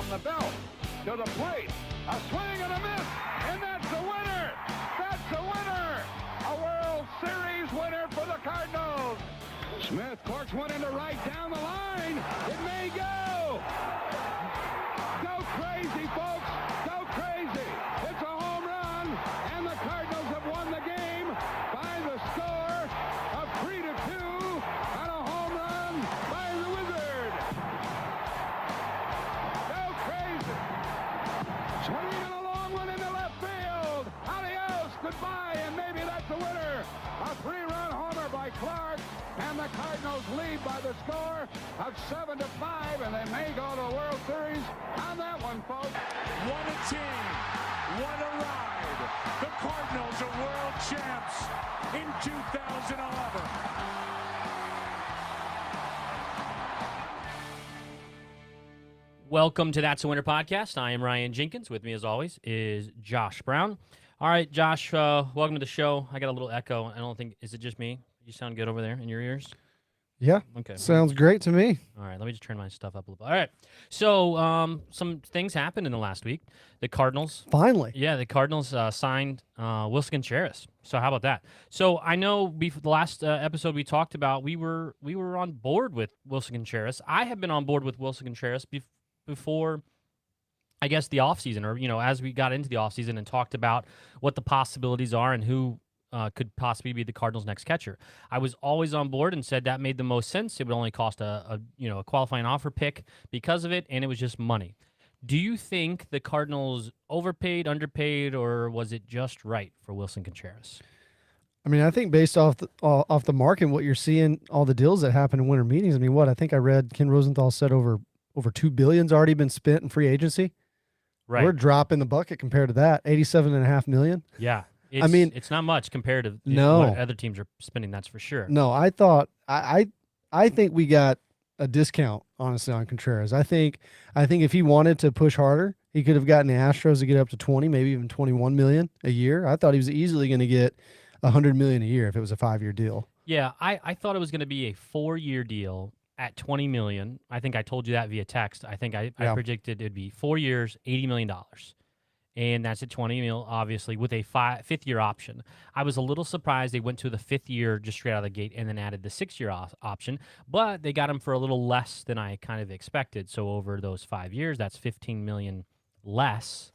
from the belt to the plate. A swing and a miss, and that's the winner. That's the winner. A World Series winner for the Cardinals. Smith corks one into right down the line. It may go. Go crazy, folks. Go crazy. It's a home run, and the Cardinals have won the game by the score of 3-2 on a home run by the Wizard. Go crazy. Swinging a long one into left field. Adios, goodbye, and maybe that's the winner. A 3-run homer by Clark, and the Cardinals lead by the score of 7-5, and they may go to the World Series on that one, folks. What a team. What a ride. The Cardinals are world champs in 2011. Welcome to That's a Winner podcast. I am Ryan Jenkins. With me, as always, is Josh Brown. All right, Josh, welcome to the show. I got a little echo. I don't think, is it just me? You sound good over there in your ears? Yeah. Okay. Sounds great to me. All right, let me just turn my stuff up a little bit. All right. So, some things happened in the last week. The Cardinals. Finally. Yeah, the Cardinals signed Willson Contreras. So how about that? So I know the last episode we talked about, we were on board with Willson Contreras. I have been on board with Willson Contreras before, I guess, the offseason, or, as we got into the offseason and talked about what the possibilities are and who could possibly be the Cardinals' next catcher. I was always on board and said that made the most sense. It would only cost a qualifying offer pick because of it, and it was just money. Do you think the Cardinals overpaid, underpaid, or was it just right for Willson Contreras? I mean, I think based off the market, what you're seeing, all the deals that happen in winter meetings. I mean, I think I read Ken Rosenthal said over $2 billion's already been spent in free agency. Right. We're dropping the bucket compared to that, $87.5 million. Yeah. It's not much compared to what other teams are spending. That's for sure. No, I think we got a discount, honestly, on Contreras. I think if he wanted to push harder, he could have gotten the Astros to get up to 20, maybe even 21 million a year. I thought he was easily going to get $100 million a year if it was a 5-year deal. Yeah, I thought it was going to be a 4-year deal at $20 million. I think I told you that via text. I think I predicted it'd be 4 years, $80 million. And that's at $20 million, obviously, with a 5th-year option. I was a little surprised they went to the 5th year just straight out of the gate and then added the 6-year option, but they got him for a little less than I kind of expected. So over those 5 years, that's $15 million less,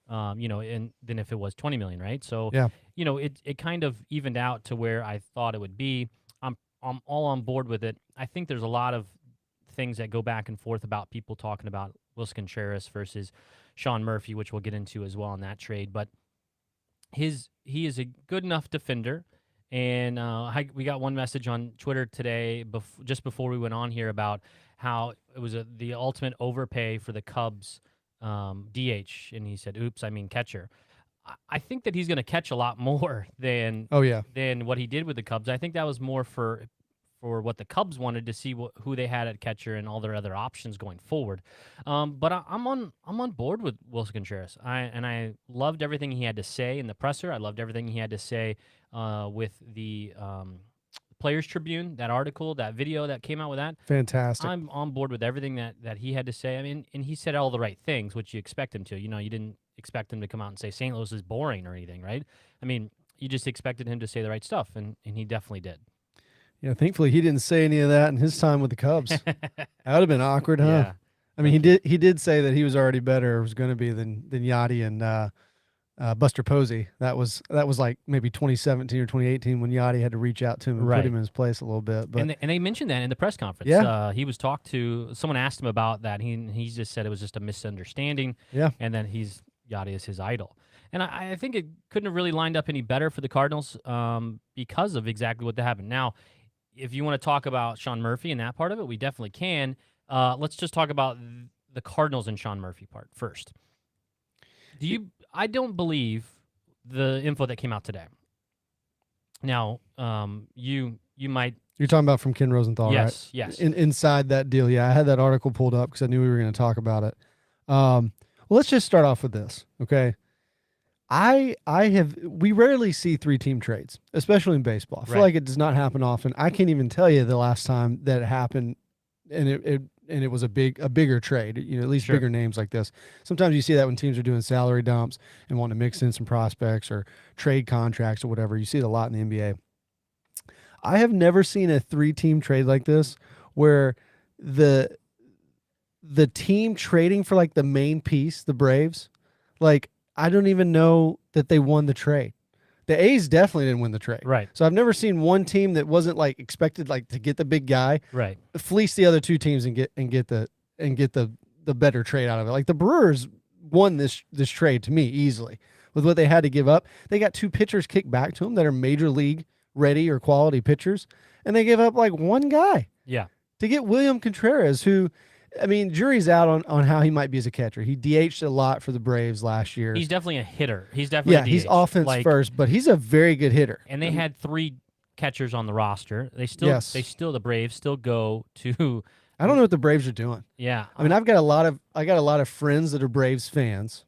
than if it was $20 million, right? So, yeah. It kind of evened out to where I thought it would be. I'm all on board with it. I think there's a lot of things that go back and forth about people talking about Willson Contreras versus Sean Murphy, which we'll get into as well in that trade. But he is a good enough defender. And we got one message on Twitter today, just before we went on here, about how it was the ultimate overpay for the Cubs DH. And he said, oops, I mean catcher. I think that he's going to catch a lot more than what he did with the Cubs. I think that was more for what the Cubs wanted to see who they had at catcher and all their other options going forward. But I'm on board with Willson Contreras. I loved everything he had to say in the presser. I loved everything he had to say with the Players Tribune, that article, that video that came out with that. Fantastic. I'm on board with everything that he had to say. I mean, and he said all the right things, which you expect him to. You didn't expect him to come out and say St. Louis is boring or anything, right? I mean, you just expected him to say the right stuff, and he definitely did. Yeah, thankfully he didn't say any of that in his time with the Cubs. That would have been awkward, huh? Yeah. I mean, he did say that he was already better, was going to be than Yachty and Buster Posey. That was like maybe 2017 or 2018 when Yachty had to reach out to him and put him in his place a little bit. But and they mentioned that in the press conference. Yeah. He was talked to. Someone asked him about that. He just said it was just a misunderstanding. Yeah. And then Yachty is his idol. And I think it couldn't have really lined up any better for the Cardinals because of exactly what happened. Now, if you want to talk about Sean Murphy and that part of it, we definitely can. Let's just talk about the Cardinals and Sean Murphy part first. I don't believe the info that came out today. Now, you might. You're talking about from Ken Rosenthal, right? Yes. Inside that deal, yeah. I had that article pulled up because I knew we were going to talk about it. Well, let's just start off with this, okay? We rarely see 3-team trades, especially in baseball. I feel like it does not happen often. I can't even tell you the last time that it happened, and it was a bigger trade, at least Sure. bigger names like this. Sometimes you see that when teams are doing salary dumps and want to mix in some prospects or trade contracts or whatever. You see it a lot in the NBA. I have never seen a 3-team trade like this where the team trading for like the main piece, the Braves, like I don't even know that they won the trade. The A's definitely didn't win the trade. Right. So I've never seen one team that wasn't like expected like to get the big guy, Right. fleece the other 2 teams and get the better trade out of it. Like the Brewers won this trade to me easily with what they had to give up. They got 2 pitchers kicked back to them that are major league ready or quality pitchers, and they gave up like 1 guy. Yeah. To get William Contreras, who, I mean, jury's out on how he might be as a catcher. He DH'd a lot for the Braves last year. He's definitely a hitter. He's definitely a DH. He's offense first, but he's a very good hitter. And they had 3 catchers on the roster. The Braves still go to. I don't know what the Braves are doing. Yeah. I mean, I got a lot of friends that are Braves fans,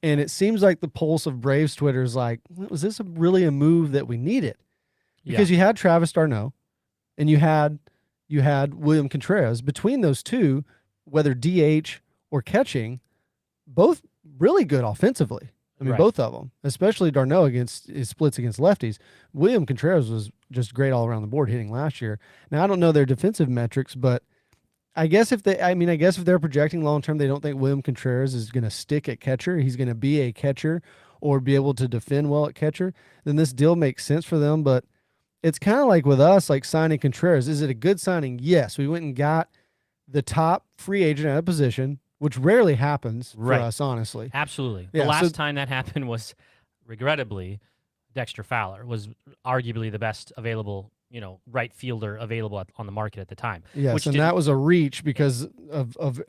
and it seems like the pulse of Braves Twitter is like, was this really a move that we needed? Because you had Travis d'Arnaud, and you had William Contreras. Between those 2, whether DH or catching, both really good offensively. I mean, both of them, especially d'Arnaud against his splits against lefties. William Contreras was just great all around the board hitting last year. Now, I don't know their defensive metrics, but I guess if they're projecting long term, they don't think William Contreras is going to stick at catcher. He's going to be a catcher or be able to defend well at catcher. Then this deal makes sense for them, but it's kind of like with us, like signing Contreras. Is it a good signing? Yes. We went and got the top free agent at a position, which rarely happens for us, honestly. Absolutely. Yeah, the last time that happened was, regrettably, Dexter Fowler was arguably the best available, right fielder available on the market at the time. Yes, and that was a reach because of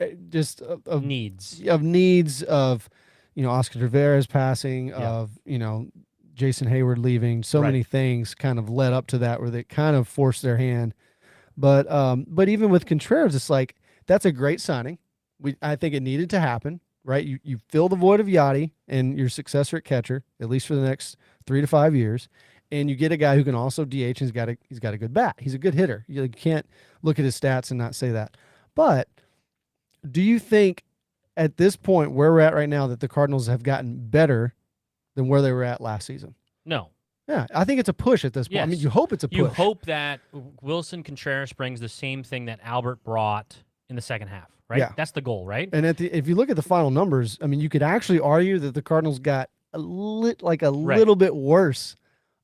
needs. Of Oscar Tavares passing, of Jason Hayward leaving, so many things kind of led up to that where they kind of forced their hand. But even with Contreras, it's like that's a great signing. I think it needed to happen, right? You fill the void of Yachty and your successor at catcher, at least for the next 3 to 5 years, and you get a guy who can also DH and he's got a good bat. He's a good hitter. You can't look at his stats and not say that. But do you think at this point where we're at right now that the Cardinals have gotten better than where they were at last season? No. Yeah, I think it's a push at this point. Yes. I mean, you hope it's a push. You hope that Willson Contreras brings the same thing that Albert brought in the second half, right? Yeah. That's the goal, right? And if you look at the final numbers, I mean, you could actually argue that the Cardinals got a little bit worse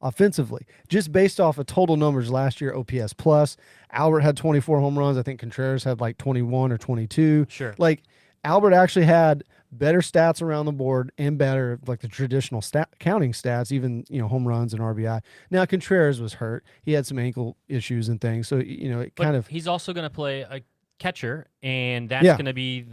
offensively, just based off of total numbers last year, OPS plus. Albert had 24 home runs. I think Contreras had like 21 or 22. Sure. Like Albert actually had better stats around the board and better like the traditional counting stats, even home runs and RBI. Now Contreras was hurt. He had some ankle issues and things, so he's also going to play a catcher, and that's going to be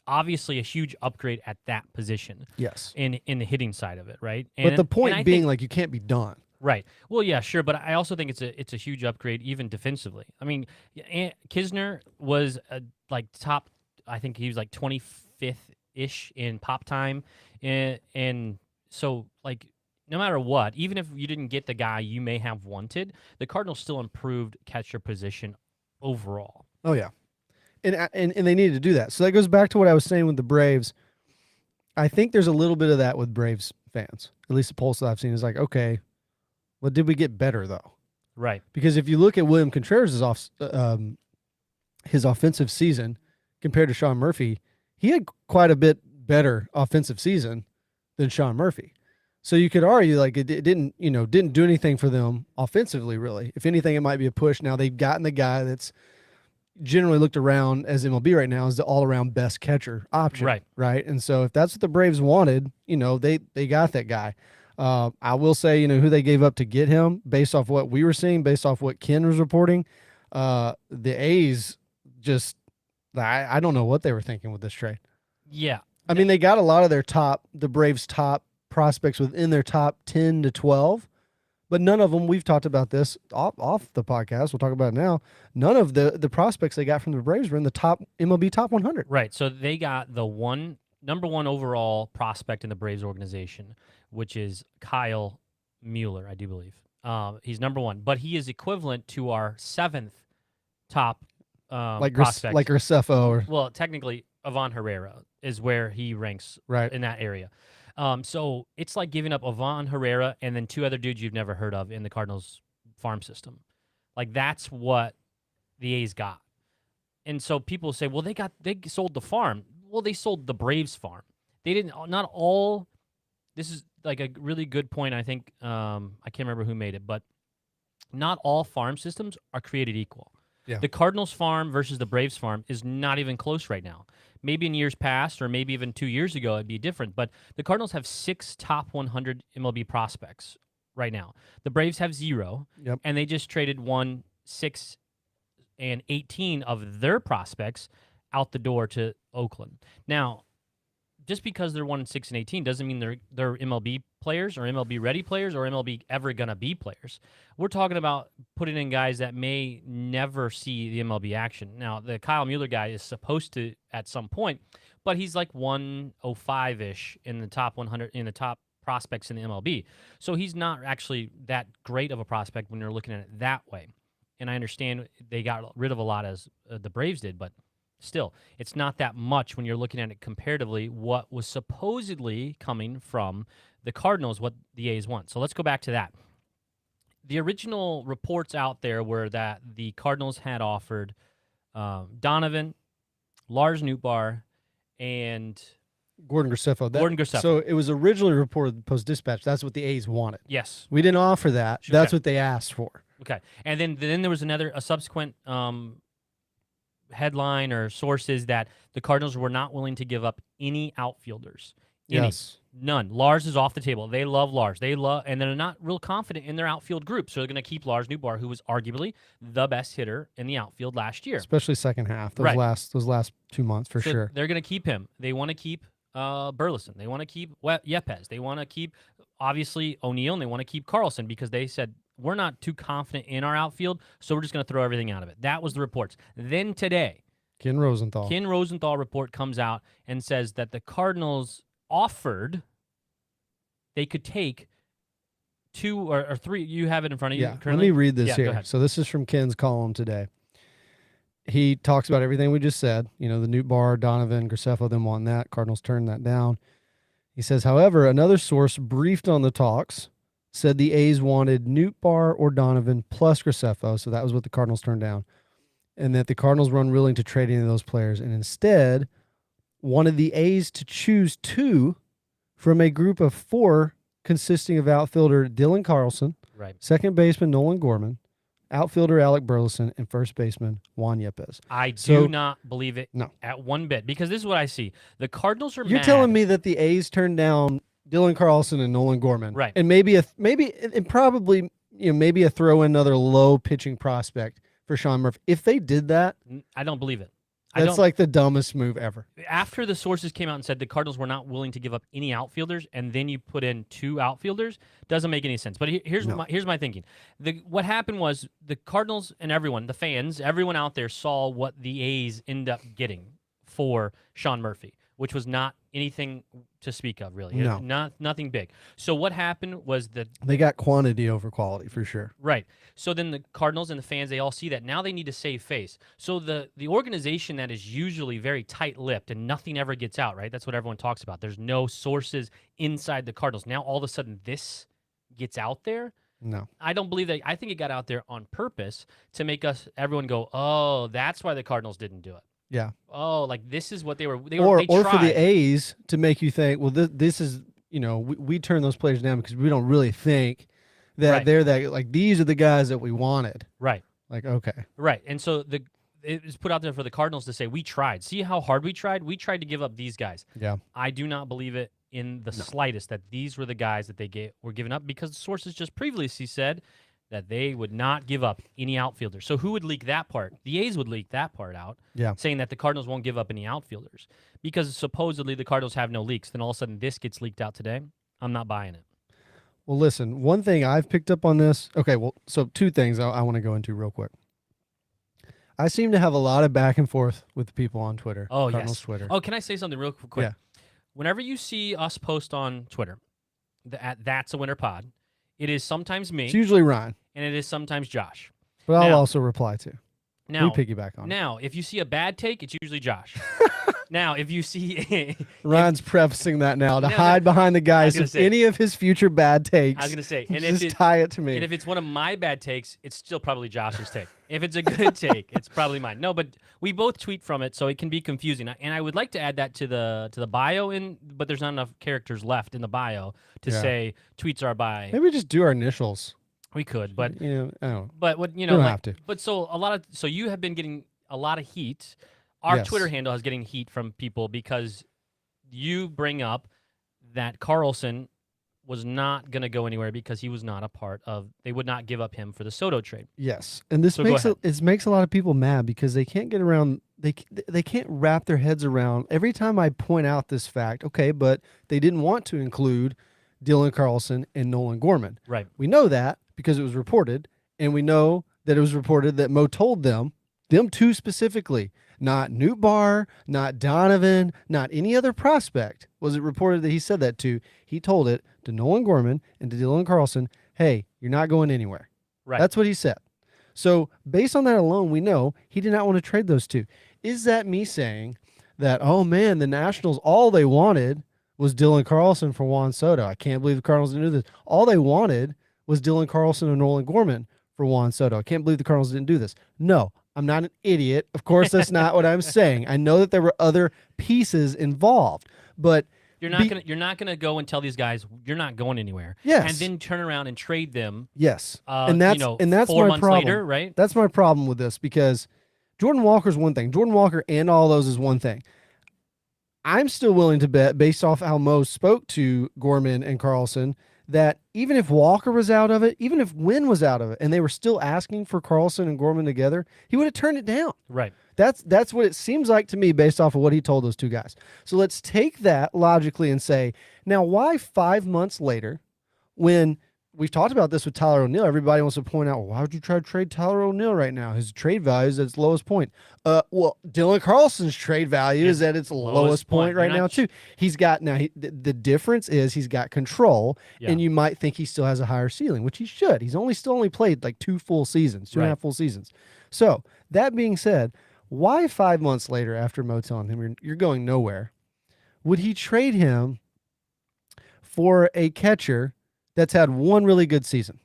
obviously a huge upgrade at that position. Yes. In the hitting side of it, right? But the point being, like, you can't be done. Right. Well, yeah, sure, but I also think it's a huge upgrade even defensively. I mean, Kisner was top. I think he was like 25th-ish in pop time, and so like no matter what, even if you didn't get the guy you may have wanted, the Cardinals still improved catcher position overall. Oh yeah, and they needed to do that. So that goes back to what I was saying with the Braves. I think there's a little bit of that with Braves fans. At least the pulse that I've seen is like, okay, well, did we get better though? Right. Because if you look at William Contreras' his offensive season compared to Sean Murphy, he had quite a bit better offensive season than Sean Murphy. So you could argue like it didn't do anything for them offensively, really. If anything, it might be a push. Now they've gotten the guy that's generally looked around as MLB right now as the all-around best catcher option. Right. And so if that's what the Braves wanted, they got that guy. I will say, who they gave up to get him based off what we were seeing, based off what Ken was reporting. The A's just, I don't know what they were thinking with this trade. Yeah. I mean, they got a lot of the Braves' top prospects within their top 10 to 12, but none of them, we've talked about this off the podcast, we'll talk about it now, none of the prospects they got from the Braves were in the top MLB top 100. Right, so they got the number one overall prospect in the Braves organization, which is Kyle Mueller, I do believe. He's number one, but he is equivalent to our 7th top prospects. Like Graceffo or Well, technically, Ivan Herrera is where he ranks right. in that area. So it's like giving up Ivan Herrera and then 2 other dudes you've never heard of in the Cardinals farm system. Like that's what the A's got. And so people say, well, they sold the farm. Well, they sold the Braves farm. They didn't. Not all. This is like a really good point. I think I can't remember who made it, but not all farm systems are created equal. Yeah. The Cardinals farm versus the Braves farm is not even close right now. Maybe in years past, or maybe even 2 years ago, it'd be different. But the Cardinals have 6 top 100 MLB prospects right now. The Braves have 0, Yep. and they just traded 1, 6, and 18 of their prospects out the door to Oakland. Now, just because they're 1, 6, and 18 doesn't mean they're MLB players or MLB ready players or MLB ever gonna be players. We're talking about putting in guys that may never see the MLB action. Now, the Kyle Mueller guy is supposed to at some point, but he's like 105-ish in the top 100 in the top prospects in the MLB. So he's not actually that great of a prospect when you're looking at it that way. And I understand they got rid of a lot as the Braves did, but still, it's not that much when you're looking at it comparatively what was supposedly coming from the Cardinals, what the A's want. So let's go back to that. The original reports out there were that the Cardinals had offered Donovan, Lars Nootbaar, and Gordon Graceffo. Gordon Graceffo. So it was originally reported in the Post-Dispatch. That's what the A's wanted. Yes. We didn't offer that. Okay. That's what they asked for. Okay. And then there was a subsequent headline or sources that the Cardinals were not willing to give up any outfielders. Yes. None. Lars is off the table. They love Lars. And they're not real confident in their outfield group, so they're going to keep Lars Nootbaar, who was arguably the best hitter in the outfield last year. Especially second half. Those Right. last 2 months for So sure. They're going to keep him. They want to keep Burleson. They want to keep Yepes. They want to keep, obviously, O'Neill, and they want to keep Carlson because they said, we're not too confident in our outfield, so we're just going to throw everything out of it. That was the reports. Then today, Ken Rosenthal report comes out and says that the Cardinals offered they could take 2 or 3. You have it in front of you currently? Let me read this Go here. ahead. So this is from Ken's column today. He talks about everything we just said. You know, the Nootbaar, Donovan, Graceffo, them wanting that. Cardinals turned that down. He says, however, another source briefed on the talks said the A's wanted Nootbaar or Donovan plus Graceffo, so that was what the Cardinals turned down, and that the Cardinals were unwilling to trade any of those players, and instead wanted the A's to choose 2 from a group of 4 consisting of outfielder Dylan Carlson, Right. second baseman Nolan Gorman, outfielder Alec Burleson, and first baseman Juan Yepes. I do not believe it No. at one bit because this is what I see. The Cardinals are You're mad. telling me that the A's turned down Dylan Carlson and Nolan Gorman, Right. And maybe probably maybe a throw in another low pitching prospect for Sean Murphy. If they did that, I don't believe it. that's like the dumbest move ever. After the sources came out and said the Cardinals were not willing to give up any outfielders, and then you put in 2 outfielders, doesn't make any sense. But here's my thinking. What happened was the Cardinals and everyone, the fans, everyone out there saw what the A's end up getting for Sean Murphy, which was not anything to speak of, really. No. Nothing big. So what happened was that They got quantity over quality for sure. right. So then the Cardinals and the fans, they all see that. Now they need to save face. So the organization that is usually very tight-lipped and nothing ever gets out, right? That's what everyone talks about. There's no sources inside the Cardinals. Now all of a sudden this gets out there. No. I don't believe that. I think it got out there on purpose to make everyone go, oh, that's why the Cardinals didn't do it. Yeah. Oh, like this is what they were. They Or for tried. the A's to make you think, well, this is, we turn those players down because we don't really think that Right. they're that, like, these are the guys that we wanted. Right. Like, okay. Right. And so it was put out there for the Cardinals to say, we tried. See how hard we tried? We tried to give up these guys. Yeah. I do not believe it in the slightest that these were the guys that were giving up because the sources just previously said that they would not give up any outfielders. So who would leak that part? The A's would leak that part out, saying that the Cardinals won't give up any outfielders because supposedly the Cardinals have no leaks. Then all of a sudden this gets leaked out today. I'm not buying it. Well, listen, one thing I've picked up on this. Okay, well, so 2 things I want to go into real quick. I seem to have a lot of back and forth with the people on Twitter. Oh, Cardinals yes. Twitter. Oh, can I say something real quick? Yeah. Whenever you see us post on Twitter, That's a Winter Pod, it is sometimes me. It's usually Ryan, and it is sometimes Josh. but I'll Now- also reply to. Now, we piggyback on it. Now, if you see a bad take, it's usually Josh. Now, if you see Ryan's prefacing that now to No, hide behind the guys. gonna If say- any of his future bad takes, I was gonna say, and just tie it to me. And if it's one of my bad takes, it's still probably Josh's take. If it's a good take, it's probably mine. No, but we both tweet from it, so it can be confusing. And I would like to add that to the bio, but there's not enough characters left in the bio to say tweets are by. Maybe just do our initials. We could, but I don't know. But what We don't have to. But so you have been getting a lot of heat. Our Yes. Twitter handle is getting heat from people because you bring up that Carlson was not going to go anywhere because he was not a part of. They would not give up him for the Soto trade. Yes, and this So go makes a lot of people mad because they can't get around. They can't wrap their heads around. Every time I point out this fact, okay, but they didn't want to include Dylan Carlson and Nolan Gorman. Right. We know that because it was reported, and we know that it was reported that Mo told them two specifically, not Newt Barr, not Donovan, not any other prospect. Was it reported that he said that to? He told it to Nolan Gorman and to Dylan Carlson, hey, you're not going anywhere. Right. That's what he said. So based on that alone, we know he did not want to trade those two. Is that me saying that, oh man, the Nationals, all they wanted was Dylan Carlson for Juan Soto? I can't believe the Cardinals didn't do this. All they wanted was Dylan Carlson and Nolan Gorman for Juan Soto. I can't believe the Cardinals didn't do this. No, I'm not an idiot. Of course, that's not what I'm saying. I know that there were other pieces involved, but you're not gonna go and tell these guys you're not going anywhere. Yes. And then turn around and trade them. Yes. And that's 4 my months problem. later, right? That's my problem with this because Jordan Walker's one thing. Jordan Walker and all those is one thing. I'm still willing to bet, based off how Mo spoke to Gorman and Carlson, that even if Walker was out of it, even if Wynn was out of it, and they were still asking for Carlson and Gorman together, he would have turned it down. Right. That's what it seems like to me based off of what he told those two guys. So let's take that logically and say, now why 5 months later, when we've talked about this with Tyler O'Neill, everybody wants to point out, well, why would you try to trade Tyler O'Neill right now? His trade value is at its lowest point. Well, Dylan Carlson's trade value is at its lowest point right now too. He's got the difference is he's got control, and you might think he still has a higher ceiling, which he should. He's still only played like 2 full seasons, 2.5 full seasons. So that being said, why 5 months later, after Mo telling him you're going nowhere, would he trade him for a catcher that's had one really good season?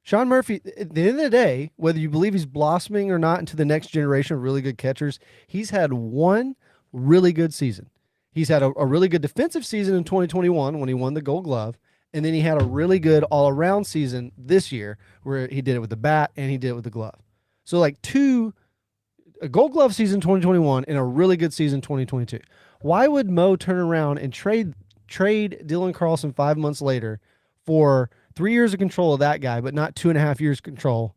Sean Murphy, at the end of the day, whether you believe he's blossoming or not into the next generation of really good catchers, he's had one really good season. He's had a really good defensive season in 2021 when he won the Gold Glove, and then he had a really good all-around season this year where he did it with the bat and he did it with the glove. So like a Gold Glove season 2021 and a really good season 2022. Why would Mo turn around and trade Dylan Carlson 5 months later for 3 years of control of that guy, but not 2.5 years control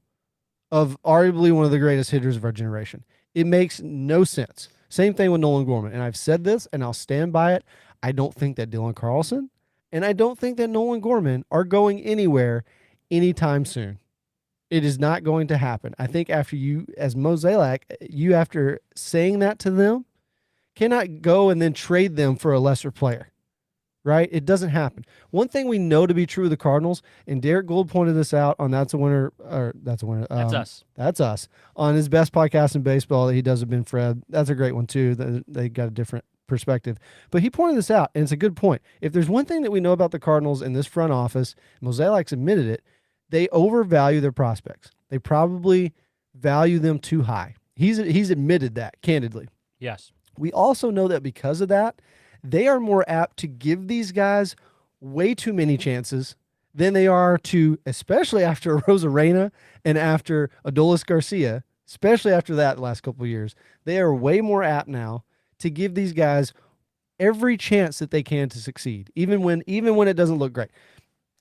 of arguably one of the greatest hitters of our generation? It makes no sense. Same thing with Nolan Gorman. And I've said this and I'll stand by it. I don't think that Dylan Carlson and I don't think that Nolan Gorman are going anywhere anytime soon. It is not going to happen. I think after you, as Mozeliak, you after saying that to them, cannot go and then trade them for a lesser player. Right? It doesn't happen. One thing we know to be true of the Cardinals, and Derek Gould pointed this out on That's Us. That's Us. On his best podcast in baseball that he does with Ben Fred. That's a great one too. They got a different perspective. But he pointed this out, and it's a good point. If there's one thing that we know about the Cardinals in this front office, Mozeliak's admitted it, they overvalue their prospects. They probably value them too high. He's admitted that, candidly. Yes. We also know that because of that, they are more apt to give these guys way too many chances than they are to, especially after Rosarena and after Adolis Garcia, especially after that the last couple of years, they are way more apt now to give these guys every chance that they can to succeed, even when it doesn't look great.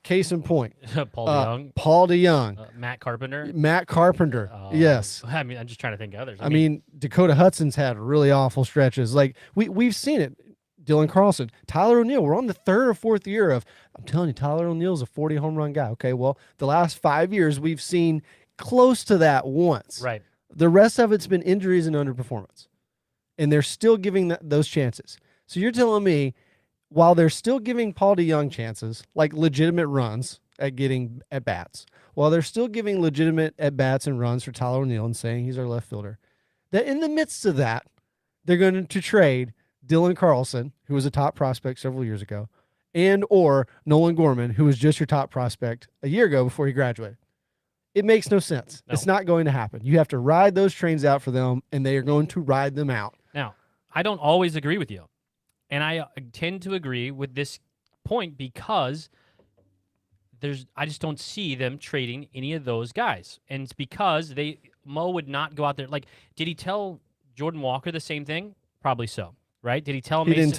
Case in point, Paul DeYoung, Matt Carpenter. Yes. I mean, I'm just trying to think of others. I mean, Dakota Hudson's had really awful stretches. Like we've seen it. Dylan Carlson, Tyler O'Neill. We're on the 3rd or 4th year of, I'm telling you, Tyler O'Neill's a 40 home run guy. Okay, well, the last 5 years we've seen close to that once. Right. The rest of it's been injuries and underperformance. And they're still giving those chances. So you're telling me, while they're still giving Paul DeYoung chances, like legitimate runs, at getting at bats, while they're still giving legitimate at bats and runs for Tyler O'Neill and saying he's our left fielder, that in the midst of that, they're going to trade Dylan Carlson, who was a top prospect several years ago, and or Nolan Gorman, who was just your top prospect a year ago before he graduated. It makes no sense. No. It's not going to happen. You have to ride those trains out for them, and they are going to ride them out. Now, I don't always agree with you, and I tend to agree with this point because I just don't see them trading any of those guys, and it's because Mo would not go out there. Like, did he tell Jordan Walker the same thing? Probably so, right? Did he tell him? He didn't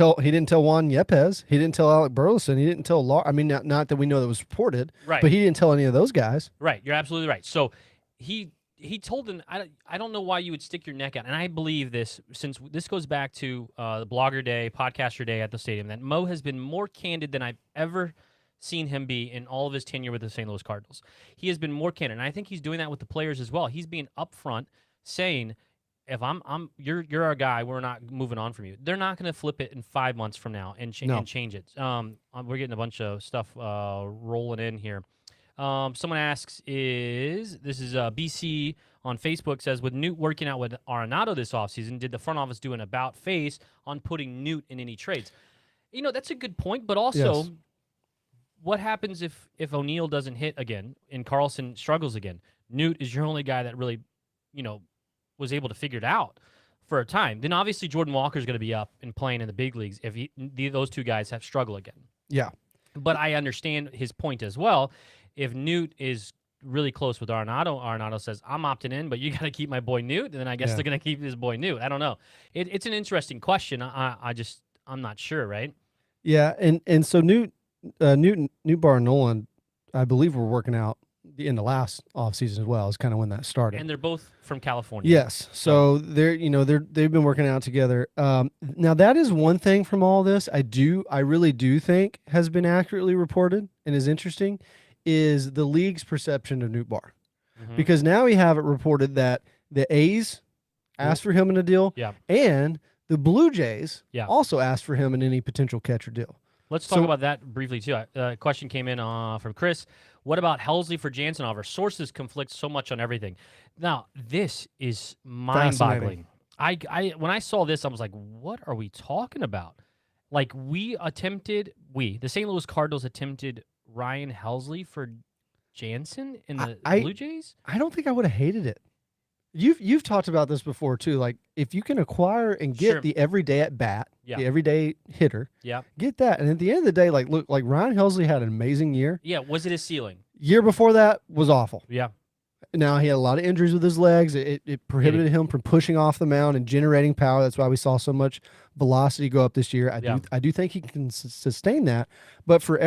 tell Juan Yepes. He didn't tell Alec Burleson. He didn't tell I mean, not that we know that was reported, right? But he didn't tell any of those guys. Right. You're absolutely right. So he told them. I don't know why you would stick your neck out, and I believe this since this goes back to the Blogger Day, Podcaster Day at the stadium. That Mo has been more candid than I've ever seen him be in all of his tenure with the St. Louis Cardinals. He has been more candid, and I think he's doing that with the players as well. He's being upfront, saying, if you're our guy, we're not moving on from you. They're not going to flip it in 5 months from now and change it. We're getting a bunch of stuff rolling in here. Someone asks, this is BC on Facebook, says, with Newt working out with Arenado this offseason, did the front office do an about face on putting Newt in any trades? You know, that's a good point, but also, yes. What happens if O'Neill doesn't hit again and Carlson struggles again? Newt is your only guy that really, was able to figure it out for a time. Then obviously Jordan Walker is going to be up and playing in the big leagues if those two guys have struggled again. Yeah. But I understand his point as well. If Newt is really close with Arenado says, I'm opting in, but you got to keep my boy Newt, and then I guess they're going to keep his boy Newt. I don't know. It's an interesting question. I'm not sure, right? Yeah, and so Newt Bar and Nolan, I believe, were working out in the last offseason as well. Is kind of when that started. And they're both from California. Yes, so they've been working out together. Now that is one thing from all this. I really do think has been accurately reported and is interesting, is the league's perception of Newt Bar, because now we have it reported that the A's asked for him in a deal, and the Blue Jays also asked for him in any potential catcher deal. Let's talk about that briefly, too. A question came in from Chris. What about Helsley for Jansen offer? Sources conflict so much on everything. Now, this is mind-boggling. When I saw this, I was like, what are we talking about? Like, the St. Louis Cardinals attempted Ryan Helsley for Jansen in the Blue Jays? I don't think I would have hated it. You've talked about this before too. Like, if you can acquire and get the everyday at bat, the everyday hitter, get that. And at the end of the day, like Ryan Helsley had an amazing year. Yeah, was it his ceiling? Year before that was awful. Yeah. Now he had a lot of injuries with his legs. It prohibited him from pushing off the mound and generating power. That's why we saw so much velocity go up this year. I do think he can sustain that. But for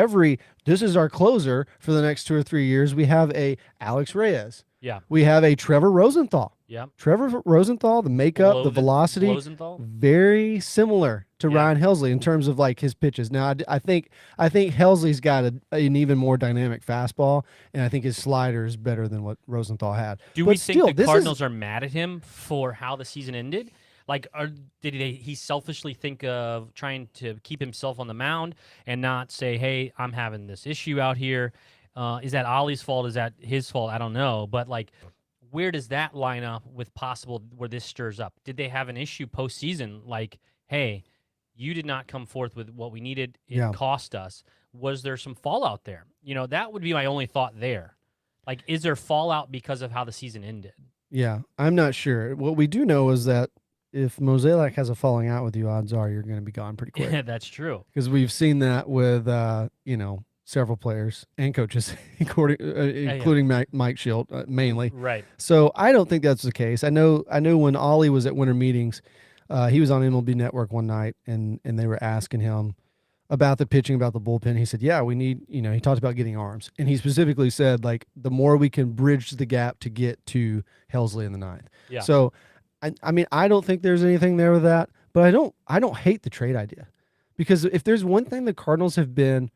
this is our closer for the next 2 or 3 years. We have a Alex Reyes. Yeah. We have a Trevor Rosenthal. Yeah. Trevor Rosenthal, the makeup, the velocity, very similar to Ryan Helsley in terms of like his pitches. Now, I think Helsley's got an even more dynamic fastball, and I think his slider is better than what Rosenthal had. Do we think the Cardinals are mad at him for how the season ended? Like, did he selfishly think of trying to keep himself on the mound and not say, hey, I'm having this issue out here? Is that Ollie's fault? Is that his fault? I don't know. But, like, where does that line up with possible where this stirs up? Did they have an issue postseason? Like, hey, you did not come forth with what we needed. It cost us. Was there some fallout there? That would be my only thought there. Like, is there fallout because of how the season ended? Yeah, I'm not sure. What we do know is that if Mozeliak has a falling out with you, odds are you're going to be gone pretty quick. Yeah, that's true. Because we've seen that with, several players and coaches, including Mike Schilt, mainly. Right. So I don't think that's the case. I know when Ollie was at winter meetings, he was on MLB Network one night, and they were asking him about the pitching, about the bullpen. He said, yeah, we need, he talked about getting arms. And he specifically said, like, the more we can bridge the gap to get to Helsley in the ninth. Yeah. So, I mean, I don't think there's anything there with that, but I don't hate the trade idea. Because if there's one thing the Cardinals have been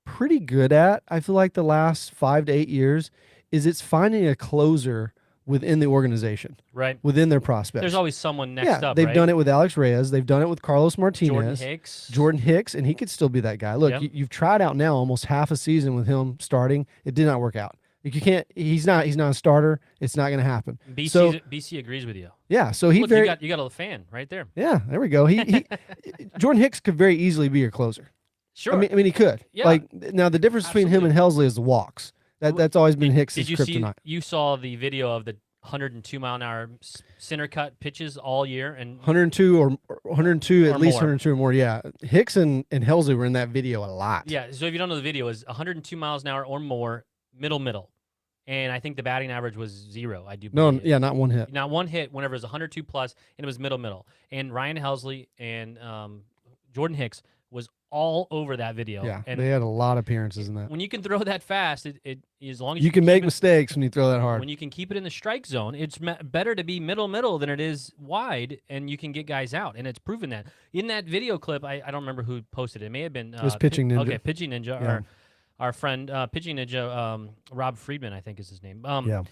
pretty good at, I feel like the last 5 to 8 years, is it's finding a closer within the organization, Right. within their prospects. There's always someone next up, they've right? done it with Alex Reyes. They've done it with Carlos Martinez. Jordan Hicks, and he could still be that guy. Look, Yep. you've tried out now almost half a season with him starting. It did not work out. Like, you can't. He's not a starter. It's not going to happen. BC agrees with you. Yeah. So he Look, you got a fan right there. Yeah. There we go. He Jordan Hicks could very easily be your closer. Sure. I mean he could. Yeah. Like, now the difference between him and Helsley is the walks. That's always been Hicks' kryptonite. You saw the video of the 102-mile-an-hour center cut pitches all year, and 102 or 102 Or at least more. 102 or more. Yeah. Hicks and Helsley were in that video a lot. yeah. So if you don't know the video, is 102 miles an hour or more, middle, and I think the batting average was 0. I do. No. believe. Yeah. Not one hit. Not one hit whenever it was 102 plus, and it was middle. And Ryan Helsley and Jordan Hicks was all over that video. Yeah. And They had a lot of appearances in that. when you can throw that fast, it as long as You can keep make it- mistakes when you throw that hard. When you can keep it in the strike zone, it's better to be middle than it is wide, and you can get guys out. And it's proven that. In that video clip, I don't remember who posted it. It may have been was Pitching Ninja. Okay, Pitching Ninja, Yeah. our friend Pitching Ninja, Rob Friedman, I think is his name. Yeah.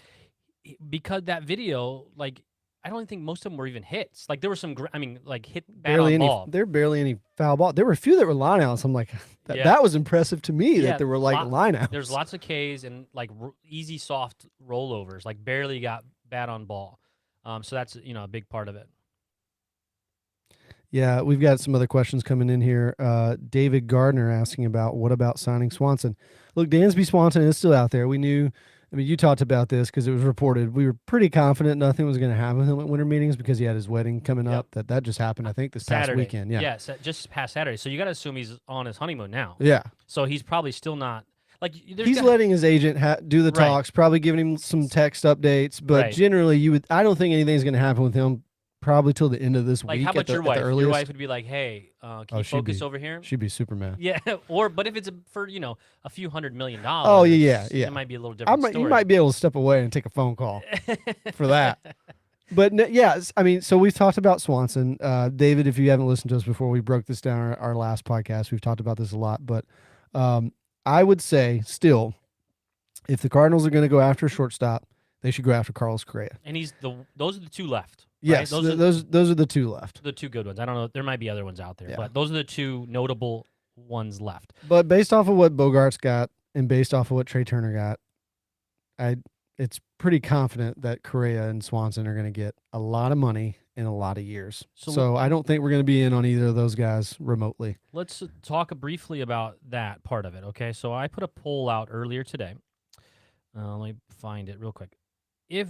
Because that video, like, I don't think most of them were even hits. Like, there were some, hit bad Barely on any. ball. There were barely any foul ball. There were a few that were lineouts. I'm like, Yeah. that was impressive to me Yeah, that there were like lineouts. There's lots of Ks and like easy, soft rollovers, like barely got bad on ball. So that's a big part of it. Yeah, we've got some other questions coming in here. David Gardner asking about what about signing Swanson? Look, Dansby Swanson is still out there. We knew. I mean, you talked about this because it was reported. We were pretty confident nothing was going to happen with him at winter meetings because he had his wedding coming up. That just happened, I think, this past Saturday. weekend. Yeah. Yeah, just past Saturday. So you got to assume he's on his honeymoon now. Yeah. So he's probably still not like. He's letting his agent do the Right. talks, probably giving him some text updates, but Right. generally, I don't think anything's going to happen with him probably till the end of this like week. how about at the, your at the wife? earliest. Your wife would be like, "Hey, can you she'd focus be- over here?" She'd be Superman. Yeah, but if it's for a few $100 million. Oh, yeah. It might be a little different story. You might be able to step away and take a phone call for that. But yes, I mean, so we've talked about Swanson. David, if you haven't listened to us before, we broke this down our last podcast. We've talked about this a lot. But I would say still, if the Cardinals are going to go after a shortstop, they should go after Carlos Correa. And those are the two left. Yes, right? those are the two left. The two good ones. I don't know. There might be other ones out there, Yeah. but those are the two notable ones left. But based off of what Bogarts got and based off of what Trey Turner got, it's pretty confident that Correa and Swanson are going to get a lot of money in a lot of years. So I don't think we're going to be in on either of those guys remotely. Let's Talk briefly about that part of it, okay? So I put a poll out earlier today. Let me find it real quick. We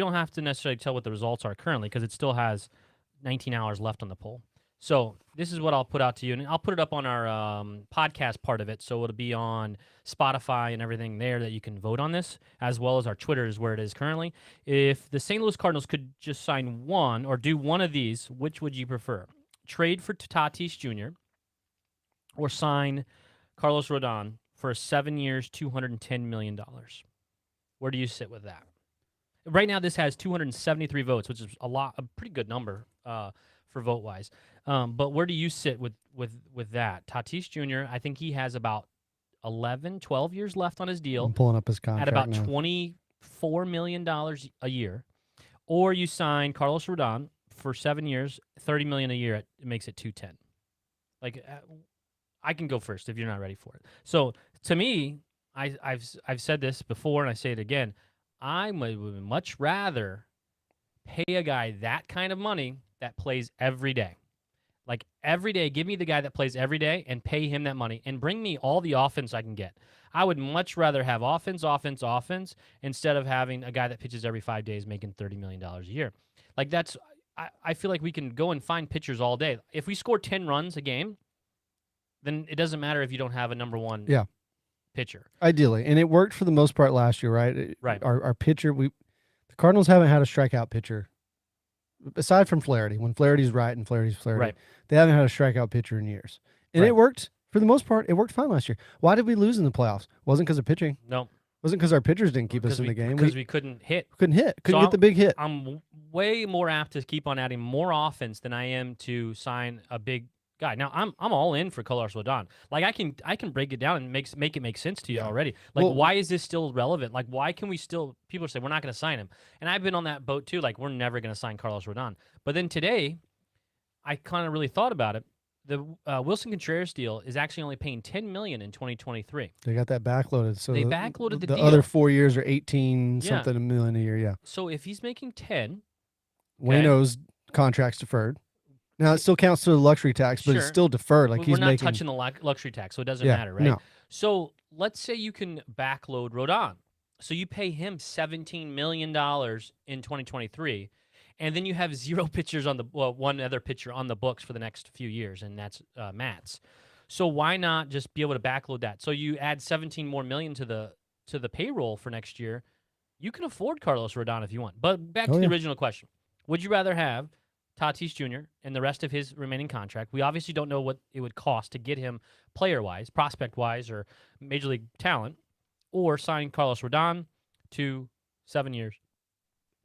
don't have to necessarily tell what the results are currently because it still has 19 hours left on the poll. So this is what I'll put out to you, and I'll put it up on our podcast part of it, so it'll be on Spotify and everything there that you can vote on this, as well as our Twitter is where it is currently. If the St. Louis Cardinals could just sign one or do one of these, which would you prefer? Trade for Tatis Jr. or sign Carlos Rodon for 7 years, $210 million? Where do you sit with that? Right now, this has 273 votes, which is a pretty good number for vote-wise. But where do you sit with that? Tatis Jr., I think he has about 12 years left on his deal. I'm pulling up his contract at about now. $24 million a year. Or you sign Carlos Rodon for 7 years, $30 million a year. It makes it 210. Like, I can go first if you're not ready for it. So to me, I've said this before and I say it again. I would much rather pay a guy that kind of money that plays every day. Like every day, give me the guy that plays every day and pay him that money and bring me all the offense I can get. I would much rather have offense instead of having a guy that pitches every 5 days making $30 million a year. Like I feel like we can go and find pitchers all day. If we score 10 runs a game, then it doesn't matter if you don't have a number one pitcher. Ideally. And it worked for the most part last year, right? Right. Our pitcher, the Cardinals haven't had a strikeout pitcher. Aside from Flaherty, when Flaherty's right and Flaherty's Flaherty, Right. they haven't had a strikeout pitcher in years. And Right. it worked, for the most part, it worked fine last year. Why did we lose in the playoffs? Wasn't because of pitching. No. Wasn't because our pitchers didn't keep us in the game. Because we couldn't hit. Couldn't hit. Couldn't So get the big hit. I'm way more apt to keep on adding more offense than I am to sign a big guy. Now I'm all in for Carlos Rodon. Like I can break it down and make it make sense to you already. Like why is this still relevant? Like why can we still? People say we're not going to sign him, and I've been on that boat too. Like we're never going to sign Carlos Rodon. But then today, I kind of really thought about it. The Willson Contreras deal is actually only paying $10 million in 2023. They got that backloaded. So They backloaded the deal. other 4 years are 18 something a million a year. Yeah. So if he's making 10, Wayno's contract's deferred. Now it still counts to the luxury tax, but it's still deferred. Like we're not touching the luxury tax, so it doesn't matter, right? No. So let's say you can backload Rodon. So you pay him $17 million in 2023, and then you have 0 pitchers on the one other pitcher on the books for the next few years, and that's Matt's. So why not just be able to backload that? So you add 17 more million to the payroll for next year. You can afford Carlos Rodon if you want. But back to the original question: would you rather have Tatis Jr. and the rest of his remaining contract? We obviously don't know what it would cost to get him player-wise, prospect-wise, or major league talent, or sign Carlos Rodon to 7 years,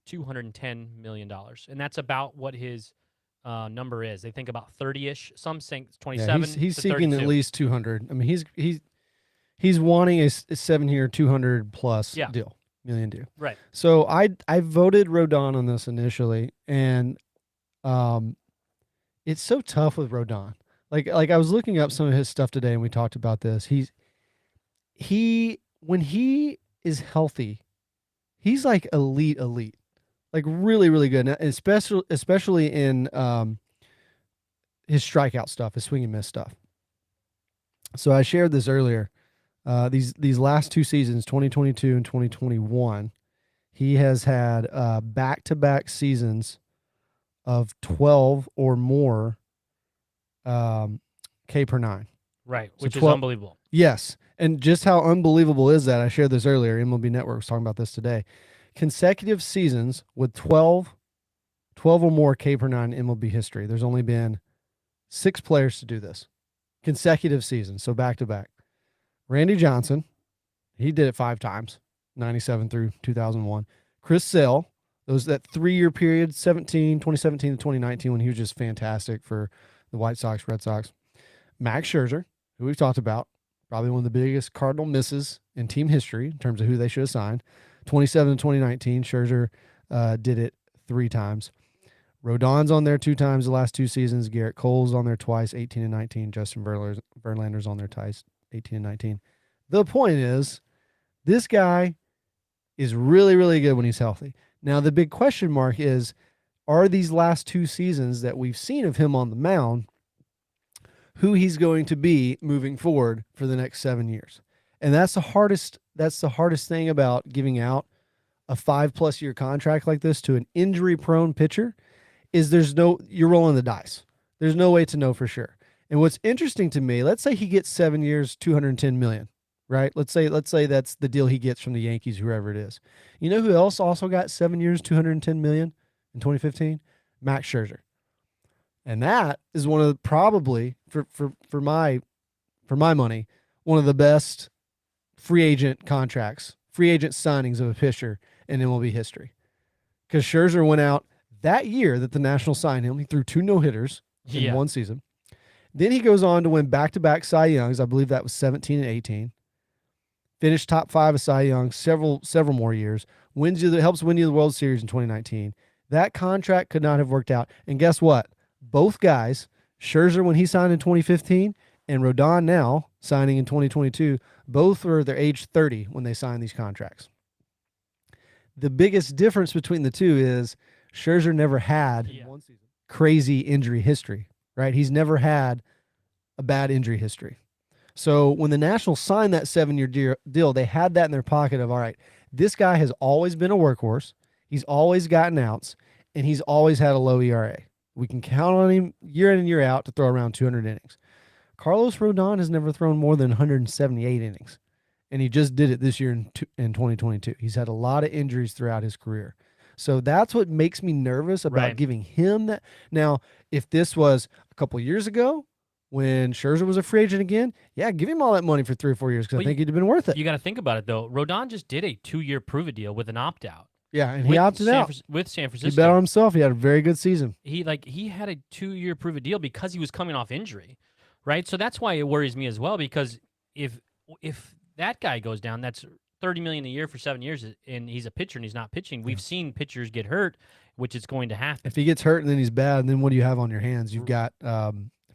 $210 million. And that's about what his number is. They think about 30-ish. Some think 27. He's to seeking 32. at least 200. I mean, he's wanting a 7-year, 200 plus million deal. Right. So I voted Rodon on this initially, and it's so tough with Rodon. Like I was looking up some of his stuff today, and we talked about this. When he is healthy, he's like elite, like really, really good. And especially in his strikeout stuff, his swing and miss stuff. So I shared this earlier. These last 2 seasons, 2022 and 2021, he has had back-to-back seasons of 12 or more K per 9. Right, So which is 12 unbelievable. Yes. And just how unbelievable is that? I shared this earlier. MLB Network was talking about this today. Consecutive seasons with 12 or more K per 9 in MLB history. There's only been 6 players to do this. Consecutive seasons, so back-to-back. Randy Johnson, he did it 5 times, 97 through 2001. Chris Sale, that 3-year period, 2017 to 2019, when he was just fantastic for the White Sox, Red Sox. Max Scherzer, who we've talked about, probably one of the biggest Cardinal misses in team history in terms of who they should have signed. 27 to 2019, Scherzer did it 3 times. Rodon's on there 2 times the last 2 seasons. Garrett Cole's on there twice, 18 and 19. Justin Verlander's on there twice, 18 and 19. The point is, this guy is really, really good when he's healthy. Now, the big question mark is, are these last 2 seasons that we've seen of him on the mound who he's going to be moving forward for the next 7 years? And that's the hardest thing about giving out a 5+ year contract like this to an injury-prone pitcher is you're rolling the dice. There's no way to know for sure. And what's interesting to me, let's say he gets 7 years, $210 million, right? Let's say that's the deal he gets from the Yankees, whoever it is. You know who else also got 7 years, $210 million in 2015? Max Scherzer. And that is one of the, probably for my money, one of the best free agent contracts, free agent signings of a pitcher in MLB history. Because Scherzer went out that year that the Nationals signed him. He threw 2 no-hitters in 1 season. Then he goes on to win back-to-back Cy Youngs. I believe that was 17 and 18. Finished top 5 of Cy Young several more years. Helps win you the World Series in 2019. That contract could not have worked out. And guess what? Both guys, Scherzer when he signed in 2015 and Rodon now signing in 2022, both were their age 30 when they signed these contracts. The biggest difference between the two is Scherzer never had crazy injury history, right? He's never had a bad injury history. So when the Nationals signed that 7-year deal, they had that in their pocket of, all right, this guy has always been a workhorse. He's always gotten outs, and he's always had a low ERA. We can count on him year in and year out to throw around 200 innings. Carlos Rodon has never thrown more than 178 innings, and he just did it this year in 2022. He's had a lot of injuries throughout his career. So that's what makes me nervous about giving him that. Now, if this was a couple years ago when Scherzer was a free agent again, yeah, give him all that money for 3 or 4 years because I think he'd have been worth it. You got to think about it, though. Rodon just did a 2-year prove-it deal with an opt-out. Yeah, and he opted out. With San He Francisco. bet on himself. He had a very good season. He had a 2-year prove-it deal because he was coming off injury, right? So that's why it worries me as well, because if that guy goes down, that's $30 million a year for 7 years, and he's a pitcher and he's not pitching. We've seen pitchers get hurt, which is going to happen. If he gets hurt and then he's bad, then what do you have on your hands? You've got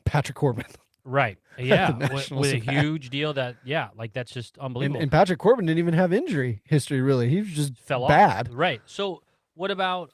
Patrick Corbin. Right. Yeah. The with Nationals a had. huge deal that's just unbelievable. And Patrick Corbin didn't even have injury history, really. He was just Fell bad. off. Right. So what about,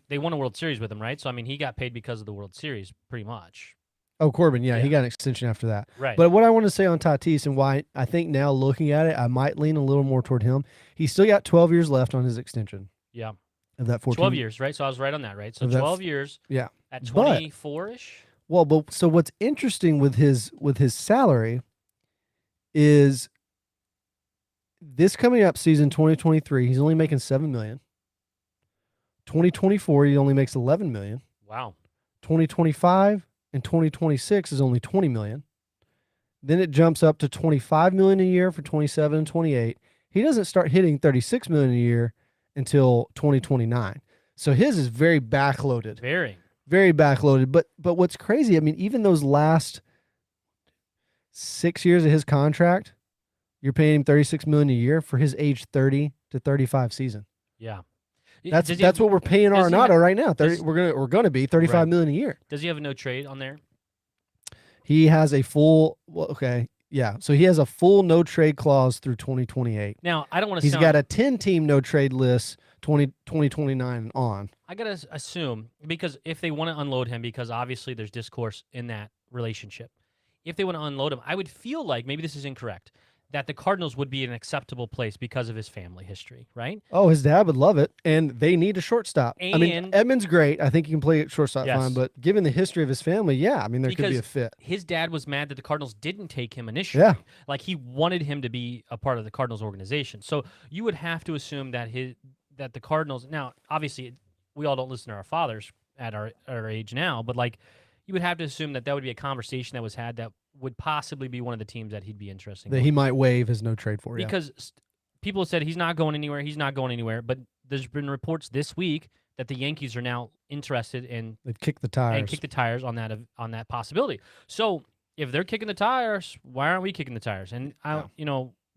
they won a World Series with him, right? So, he got paid because of the World Series pretty much. Oh, Corbin, yeah, he Yeah. got an extension after that. Right. But what I want to say on Tatis and why I think now looking at it, I might lean a little more toward him. He's still got 12 years left on his extension. Yeah. Of that 14. 12 years, right? So I was right on that, right? So Of that 12 years Yeah. at But- 24-ish? Well, but so what's interesting with his salary is this coming up season 2023, he's only making $7 million. 2024, he only makes $11 million. Wow. 2025 and 2026 is only $20 million. Then it jumps up to $25 million a year for 27 and 28. He doesn't start hitting $36 million a year until 2029. So his is very backloaded. Very backloaded. But what's crazy, even those last 6 years of his contract, you're paying him $36 million a year for his age 30 to 35 season. Yeah. That's what we're paying Arenado right now. We're gonna be $35 million a year. Does he have a no trade on there? He has a full So he has a full no trade clause through 2028. Now, I don't want to He's got a 10-team no trade list 2029 and on. I got to assume, because if they want to unload him, because obviously there's discourse in that relationship, if they want to unload him, I would feel like, maybe this is incorrect, that the Cardinals would be an acceptable place because of his family history, right? Oh, his dad would love it, and they need a shortstop. And Edmonds great. I think he can play at shortstop Yes. fine, but given the history of his family, there could be a Because fit. his dad was mad that the Cardinals didn't take him initially. Yeah. Like, he wanted him to be a part of the Cardinals organization. So you would have to assume that the Cardinals, now, obviously, we all don't listen to our fathers at our age now, but you would have to assume that would be a conversation that was had that would possibly be one of the teams that he'd be interested in. That he might waive his no trade for. Because people have said he's not going anywhere, but there's been reports this week that the Yankees are now interested in They'd kick the tires. and kick the tires on that possibility. So if they're kicking the tires, why aren't we kicking the tires? And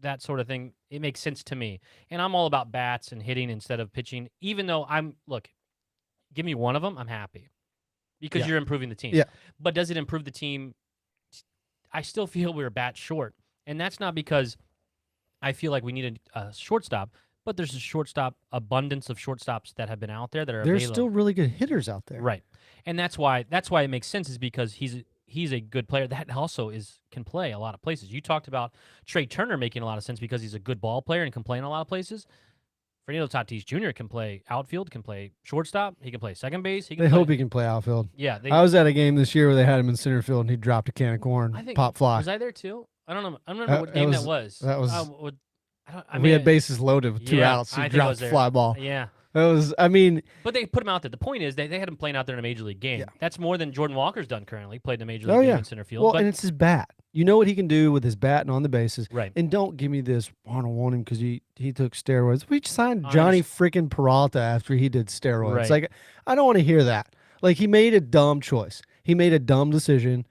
that sort of thing, it makes sense to me. And I'm all about bats and hitting instead of pitching, even though give me one of them, I'm happy. Because you're improving the team. Yeah. But does it improve the team? I still feel we're bat short. And that's not because I feel like we need a shortstop, but there's a abundance of shortstops that have been out there that are There's available. still really good hitters out there. Right. And that's why it makes sense, is because he's a good player that also can play a lot of places. You talked about Trey Turner making a lot of sense because he's a good ball player and can play in a lot of places. Fernando Tatis Jr. can play outfield, can play shortstop, he can play second base. They hope he can play outfield. Yeah. I was at a game this year where they had him in center field and he dropped a can of corn, pop fly. Was I there too? I don't know. I don't remember what game that was. That was. We had bases loaded with 2 outs. He dropped a fly ball. Yeah. That was. But they put him out there. The point is they had him playing out there in a major league game. Yeah. That's more than Jordan Walker's done currently. Played in a major league game in center field. Well, and it's his bat. You know what he can do with his bat and on the bases. Right. And don't give me this, I don't want him because he took steroids. We signed Johnny freaking Peralta after he did steroids. Right. I don't want to hear that. He made a dumb choice. He made a dumb decision.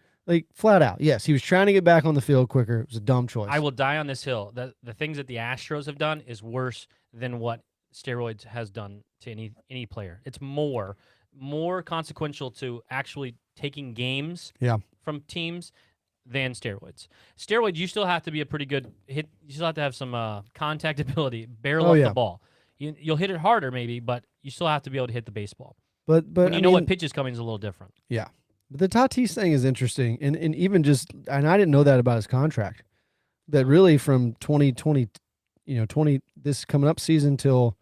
Flat out. Yes, he was trying to get back on the field quicker. It was a dumb choice. I will die on this hill. The things that the Astros have done is worse than what steroids has done to any player. It's more consequential to actually taking games from teams than steroids. Steroids, you still have to be a pretty good hit. You still have to have some contact ability, barrel up the ball. You'll hit it harder maybe, but you still have to be able to hit the baseball. But when you know what pitch is coming is a little different. Yeah. But the Tatis thing is interesting. And even and I didn't know that about his contract. That really from 2020, this coming up season till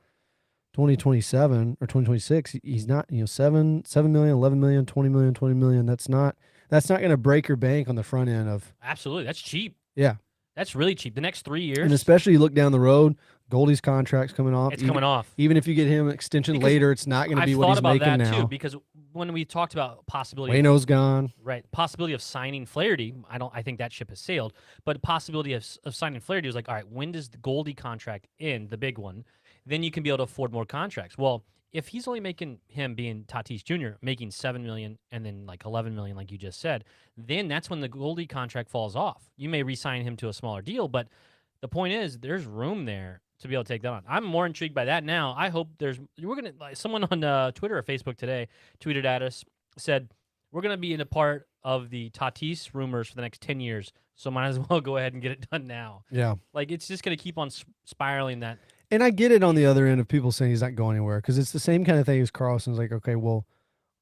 2027 or 2026, he's not, 7 million, 11 million, 20 million, 20 million. That's not going to break your bank on the front end of. Absolutely. That's cheap. Yeah. That's really cheap. The next 3 years. And especially you look down the road, Goldie's contract's coming off. It's coming off. Even if you get him an extension later, it's not going to be what he's making now. I've thought about that too, because when we talked about possibility, Waino's gone. Right, possibility of signing Flaherty, I think that ship has sailed. But possibility of signing Flaherty was all right. When does the Goldie contract end? The big one. then you can be able to afford more contracts. Well, if he's only making him being Tatis Jr. making $7 million and then like $11 million, like you just said, then that's when the Goldie contract falls off. You may re-sign him to a smaller deal, but the point is there's room there to be able to take that on. I'm more intrigued by that now. I hope someone on Twitter or Facebook today tweeted at us, said we're gonna be in a part of the Tatis rumors for the next 10 years, so might as well go ahead and get it done now. Yeah. Like it's just gonna keep on spiraling that. And I get it on the other end of people saying he's not going anywhere because it's the same kind of thing as Carlson's like, okay, well,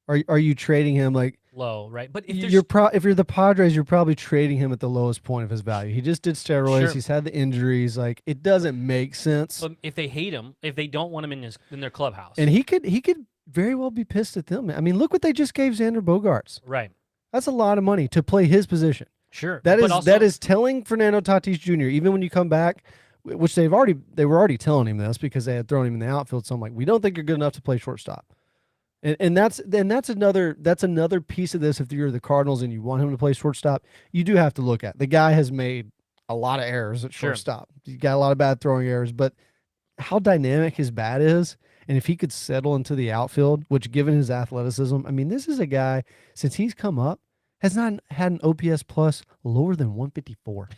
are you trading him like Low, right? But if if you're the Padres, you're probably trading him at the lowest point of his value. He just did steroids. Sure. He's had the injuries. Like it doesn't make sense. But if they hate him, if they don't want him in their clubhouse, And he could very well be pissed at them. I mean, look what they just gave Xander Bogaerts. right? That's a lot of money to play his position. Sure, That but is also, that is telling Fernando Tatis Jr. Even when you come back, which they were already telling him this because they had thrown him in the outfield. So I'm like, we don't think you're good enough to play shortstop. And that's another piece of this. If you're the Cardinals and you want him to play shortstop, you do have to look at the guy has made a lot of errors at Sure. shortstop. He's got a lot of bad throwing errors, but how dynamic his bat is, and if he could settle into the outfield, which given his athleticism, I mean, this is a guy since he's come up has not had an OPS plus lower than 154.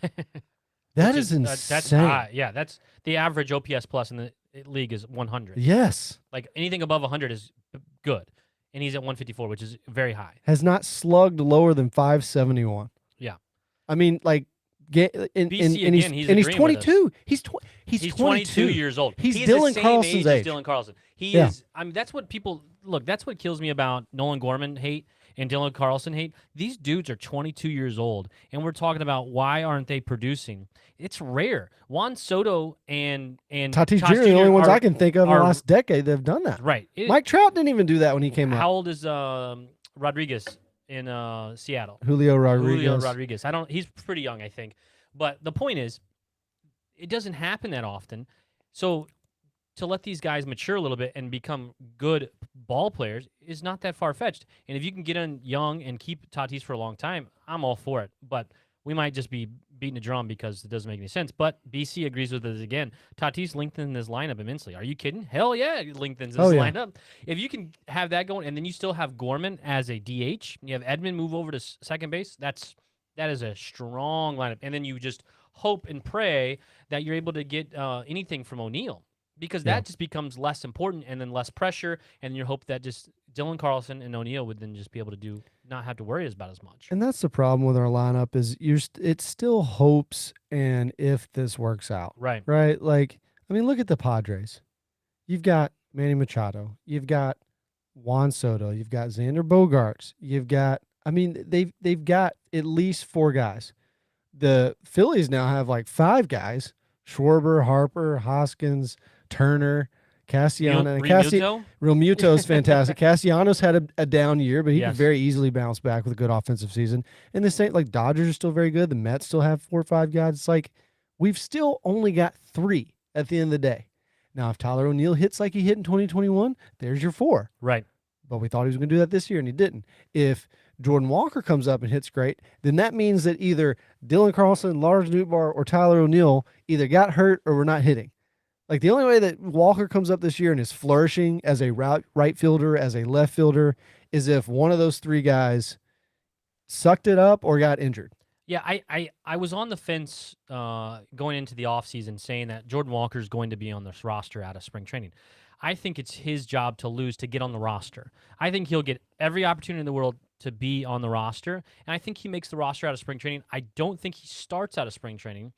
That is insane. That's high. Yeah, that's the average OPS plus in the league is 100. Yes. Like anything above 100 is good, and he's at 154, which is very high. Has not slugged lower than 571. Yeah. I mean, like, BC and again, he's agreeing with 22. us. He's 22 years old. He's He is Dylan the same Carlson's age. as Dylan Carlson. He Yeah. is. I mean, that's what people look. That's what kills me about Nolan Gorman hate and Dylan Carlson hate. These dudes are 22 years old, and we're talking about why aren't they producing? It's rare. Juan Soto and Tatis Jr. are the only ones I can think of in the last decade that have done that. Right. Mike Trout didn't even do that when he came How up. old is Rodriguez in Seattle? Julio Rodriguez. Julio Rodriguez. He's pretty young, I think. But the point is, it doesn't happen that often. So to let these guys mature a little bit and become good ball players is not that far-fetched. And if you can get in young and keep Tatis for a long time, I'm all for it. But we might just be beating a drum because it doesn't make any sense. But BC agrees with us again. Tatis lengthened his lineup immensely. Are you kidding? Hell yeah, it lengthens his lineup. If you can have that going, and then you still have Gorman as a DH, you have Edman move over to second base, that is a strong lineup. And then you just hope and pray that you're able to get anything from O'Neill, because that just becomes less important and then less pressure. And you hope that just Dylan Carlson and O'Neill would then just be able to not have to worry about as much. And that's the problem with our lineup is it's still hopes and if this works out. Right. Right? Like, I mean, look at the Padres. You've got Manny Machado. You've got Juan Soto. You've got Xander Bogaerts. You've got, I mean, they've got at least 4 guys. The Phillies now have like 5 guys: Schwarber, Harper, Hoskins, Turner, Cassiano. Real Muto is fantastic. Castellanos had a down year, but he could very easily bounce back with a good offensive season. And the same, like Dodgers are still very good. The Mets still have 4 or 5 guys. It's like we've still only got 3 at the end of the day. Now, if Tyler O'Neill hits like he hit in 2021, there's your 4. Right. But we thought he was going to do that this year, and he didn't. If Jordan Walker comes up and hits great, then that means that either Dylan Carlson, Lars Nootbaar, or Tyler O'Neill either got hurt or were not hitting. Like the only way that Walker comes up this year and is flourishing as a right fielder, as a left fielder, is if one of those 3 guys sucked it up or got injured. Yeah, I was on the fence going into the offseason saying that Jordan Walker is going to be on this roster out of spring training. I think it's his job to lose to get on the roster. I think he'll get every opportunity in the world to be on the roster, and I think he makes the roster out of spring training. I don't think he starts out of spring training,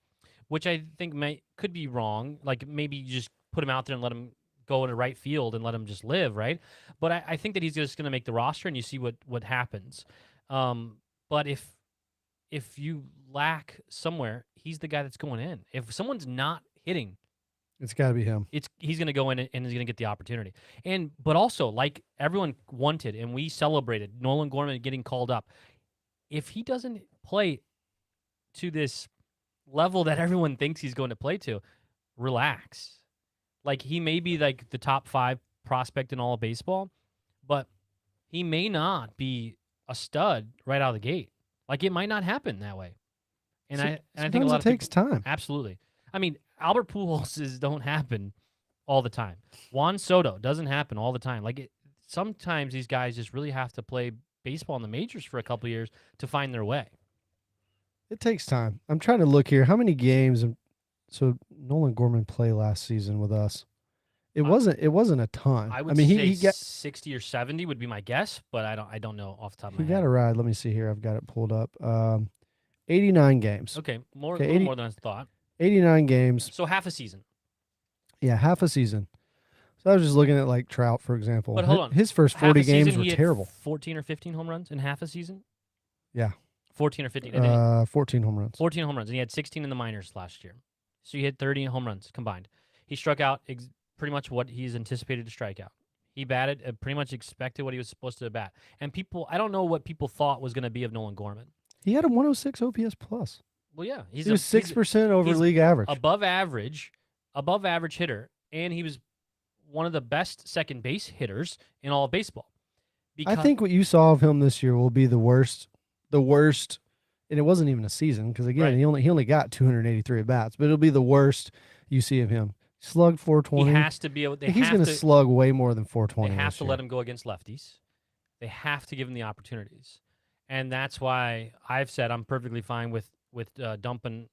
which I think could be wrong. Like maybe you just put him out there and let him go into right field and let him just live, right? But I think that he's just going to make the roster, and you see what happens. But if you lack somewhere, he's the guy that's going in. If someone's not hitting, it's got to be him. He's going to go in and he's going to get the opportunity. But also, like everyone wanted, and we celebrated Nolan Gorman getting called up. If he doesn't play to this level that everyone thinks he's going to play to, relax. Like he may be like the top 5 prospect in all of baseball, but he may not be a stud right out of the gate. Like it might not happen that way. And I think a lot of it takes time. Absolutely. I mean, Albert Pujols don't happen all the time. Juan Soto doesn't happen all the time. Sometimes these guys just really have to play baseball in the majors for a couple years to find their way. It takes time. I'm trying to look here. How many games? So Nolan Gorman played last season with us. It wasn't a ton. I would mean, say he got 60 or 70 would be my guess, but I don't know off the top of my he head. got a ride. Let me see here. I've got it pulled up. 89 games. Okay, a 80 little more than I thought. 89 games. So half a season. Yeah, half a season. So I was just looking at like Trout, for example. But hold on. His first Half 40 a season, games were he had terrible. 14 or 15 home runs in half a season? Yeah. 14 or 15. And then 14 home runs. 14 home runs, and he had 16 in the minors last year. So he had 30 home runs combined. He struck out pretty much what he's anticipated to strike out. He batted pretty much expected what he was supposed to bat. And I don't know what people thought was going to be of Nolan Gorman. He had a 106 OPS plus. Well, yeah. He was 6% over he's league average. Above average hitter, and he was one of the best second base hitters in all of baseball. I think what you saw of him this year will be the worst, and it wasn't even a season because again he only got 283 at bats, but it'll be the worst you see of him. Slugged 420. He has to be able. He's going to slug way more than 420. They have to let him go against lefties. They have to give him the opportunities, and that's why I've said I'm perfectly fine with dumping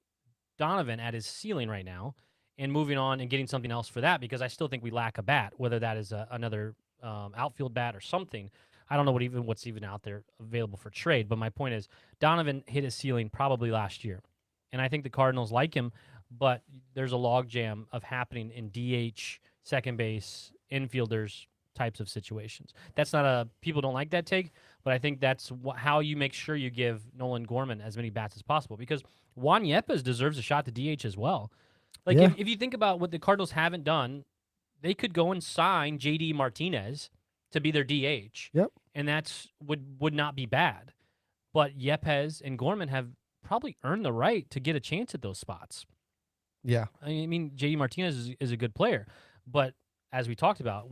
Donovan at his ceiling right now and moving on and getting something else for that because I still think we lack a bat, whether that is another outfield bat or something. I don't know what's even out there available for trade, but my point is Donovan hit his ceiling probably last year, and I think the Cardinals like him, but there's a logjam of happening in DH, second base, infielders types of situations. That's not people don't like that take, but I think that's how you make sure you give Nolan Gorman as many bats as possible because Juan Yepes deserves a shot to DH as well. If you think about what the Cardinals haven't done, they could go and sign J.D. Martinez to be their DH. Yep. And that's would not be bad. But Yepes and Gorman have probably earned the right to get a chance at those spots. Yeah. I mean, J.D. Martinez is a good player, but as we talked about,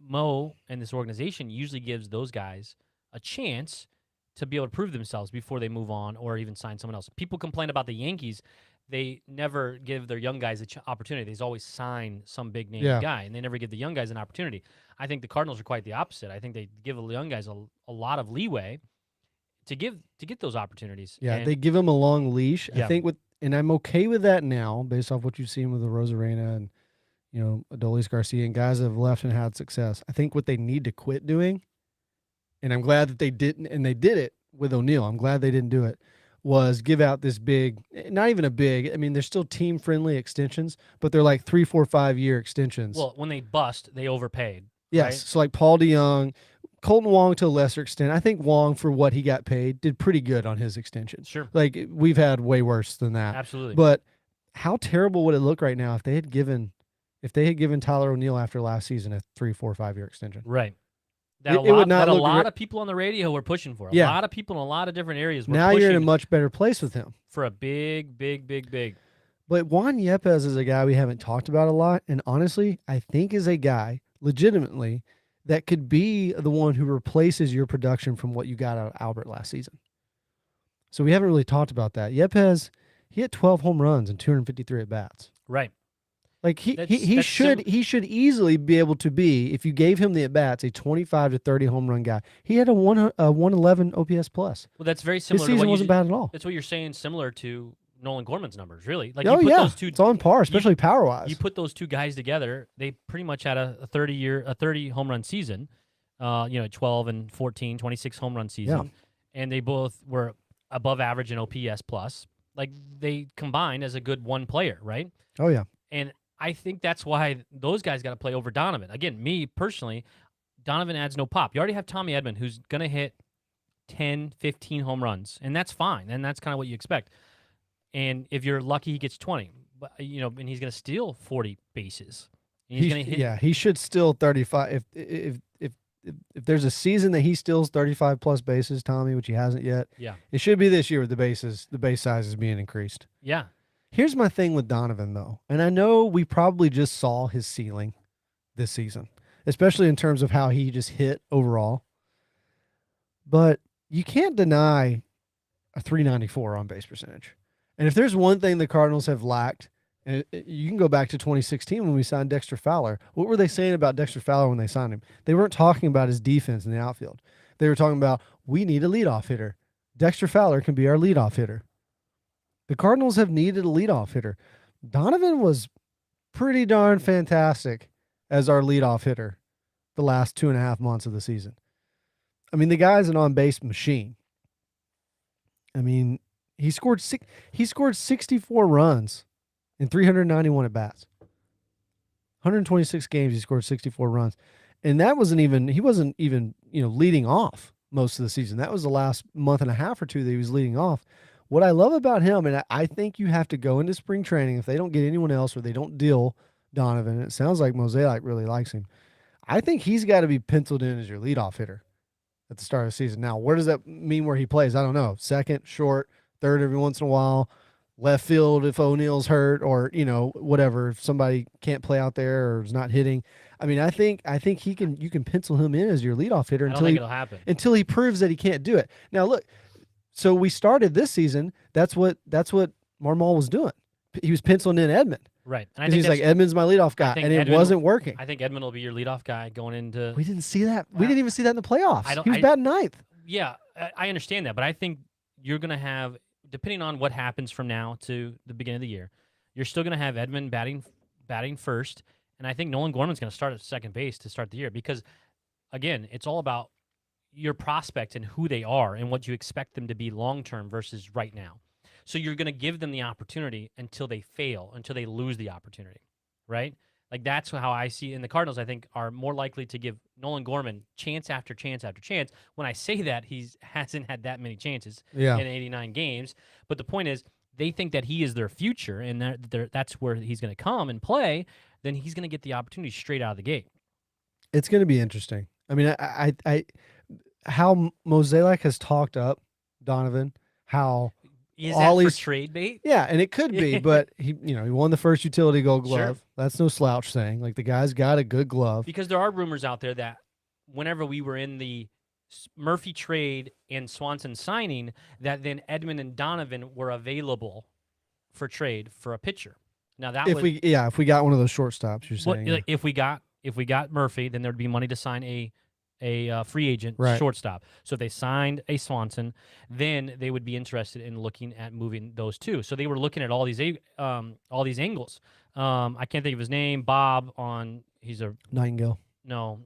Mo and this organization usually gives those guys a chance to be able to prove themselves before they move on or even sign someone else. People complain about the Yankees. They never give their young guys an opportunity. They always sign some big-name guy, and they never give the young guys an opportunity. I think the Cardinals are quite the opposite. I think they give the young guys a lot of leeway to get those opportunities. Yeah, they give them a long leash. Yeah. I think and I'm okay with that now based off what you've seen with the Rosarena and Adolis Garcia and guys that have left and had success. I think what they need to quit doing, and I'm glad that they didn't, and they did it with O'Neill. I'm glad they didn't do it. Was give out this big, not even a big, I mean, they're still team-friendly extensions, but they're like 3, 4, 5-year extensions. Well, when they bust, they overpaid. Yes, right? So like Paul DeYoung, Colton Wong to a lesser extent. I think Wong, for what he got paid, did pretty good on his extension. Sure. Like, we've had way worse than that. Absolutely. But how terrible would it look right now if they had given Tyler O'Neill after last season a 3, 4, 5-year extension? Right. It would not a look lot of people on the radio were pushing for. A lot of people in a lot of different areas were now pushing you're in a much better place with him. For a big. But Juan Yepes is a guy we haven't talked about a lot, and honestly, I think is a guy, legitimately, that could be the one who replaces your production from what you got out of Albert last season. So we haven't really talked about that. Yepes, he had 12 home runs and 253 at-bats. Right. Like he should easily be able to be, if you gave him the at bats, a 25 to 30 home run guy. He had a 111 OPS plus. Well, that's very similar. His season wasn't bad at all. That's what you're saying, similar to Nolan Gorman's numbers, really. Like those two, it's on par, especially power wise. You put those two guys together, they pretty much had a 30 home run season. 12 and 14, 26 home run season, and they both were above average in OPS plus. Like they combined as a good one player, right? Oh yeah, and I think that's why those guys got to play over Donovan. Again, me personally, Donovan adds no pop. You already have Tommy Edman, who's going to hit 10, 15 home runs, and that's fine. And that's kind of what you expect. And if you're lucky, he gets 20. But and he's going to steal 40 bases. And he's going to hit. Yeah, he should steal 35. If there's a season that he steals 35 plus bases, Tommy, which he hasn't yet, it should be this year with the base size is being increased. Yeah. Here's my thing with Donovan, though, and I know we probably just saw his ceiling this season, especially in terms of how he just hit overall. But you can't deny a 394 on base percentage. And if there's one thing the Cardinals have lacked And you can go back to 2016 when we signed Dexter Fowler. What were they saying about Dexter Fowler when they signed him? They weren't talking about his defense in the outfield. They were talking about, we need a leadoff hitter. Dexter Fowler can be our leadoff hitter. The Cardinals have needed a leadoff hitter. Donovan was pretty darn fantastic as our leadoff hitter the last 2.5 months of the season. I mean, the guy's an on-base machine. I mean, he scored 64 runs in 391 at-bats. 126 games, he scored 64 runs. And that wasn't even, he wasn't even, leading off most of the season. That was the last month and a half or two that he was leading off. What I love about him, and I think you have to go into spring training, if they don't get anyone else or they don't deal Donovan, and it sounds like Mosaic really likes him, I think he's got to be penciled in as your leadoff hitter at the start of the season. Now, where does that mean where he plays? I don't know. Second, short, third every once in a while, left field if O'Neill's hurt, or whatever, if somebody can't play out there or is not hitting. I mean, I think you can pencil him in as your leadoff hitter until he proves that he can't do it. Now look, so we started this season. That's what Marmol was doing. He was penciling in Edman. Right. And I think he's like, Edman's my leadoff guy, and it wasn't working. I think Edman will be your leadoff guy going into. We didn't see that. We didn't even see that in the playoffs. He was batting ninth. Yeah, I understand that, but I think you're going to have, depending on what happens from now to the beginning of the year, you're still going to have Edman batting first, and I think Nolan Gorman's going to start at second base to start the year because, again, it's all about your prospect and who they are and what you expect them to be long-term versus right now. So you're going to give them the opportunity until they fail, until they lose the opportunity, right? Like that's how I see it. And the Cardinals, I think, are more likely to give Nolan Gorman chance after chance after chance. When I say that, he hasn't had that many chances in 89 games. But the point is, they think that he is their future, and that's where he's going to come and play. Then he's going to get the opportunity straight out of the gate. It's going to be interesting. I mean, I how Mosaic has talked up Donovan, how is that for trade bait? Yeah, and it could be, but he won the first utility gold glove. Sure. That's no slouch thing. Like the guy's got a good glove. Because there are rumors out there that whenever we were in the Murphy trade and Swanson signing, that then Edman and Donovan were available for trade for a pitcher. Now that if we got one of those shortstops, you're saying. Well, if we got Murphy, then there'd be money to sign a free agent shortstop. So if they signed a Swanson, then they would be interested in looking at moving those two. So they were looking at all these angles. I can't think of his name. Bob he's a Nightingale. No,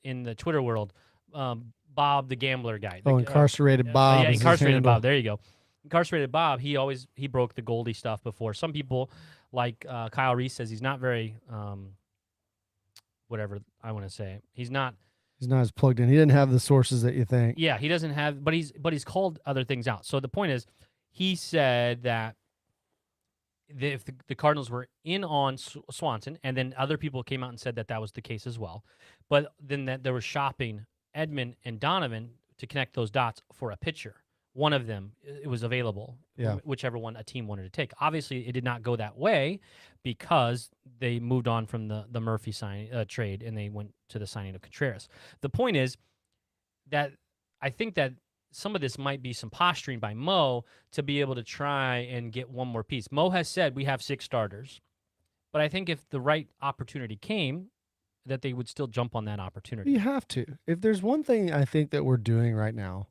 in the Twitter world, Bob the gambler guy. Incarcerated Bob. Yeah, Incarcerated Bob. There you go. Incarcerated Bob. He broke the Goldie stuff before. Some people like Kyle Reese says he's not very whatever I want to say. He's not as plugged in. He didn't have the sources that you think. Yeah, he doesn't have, but he's called other things out. So the point is, he said that if the Cardinals were in on Swanson, and then other people came out and said that was the case as well, but then that they were shopping Edman and Donovan to connect those dots for a pitcher. One of them, it was available, whichever one a team wanted to take. Obviously, it did not go that way because they moved on from the Murphy trade and they went to the signing of Contreras. The point is that I think that some of this might be some posturing by Mo to be able to try and get one more piece. Mo has said we have 6 starters, but I think if the right opportunity came, that they would still jump on that opportunity. You have to. If there's one thing I think that we're doing right now,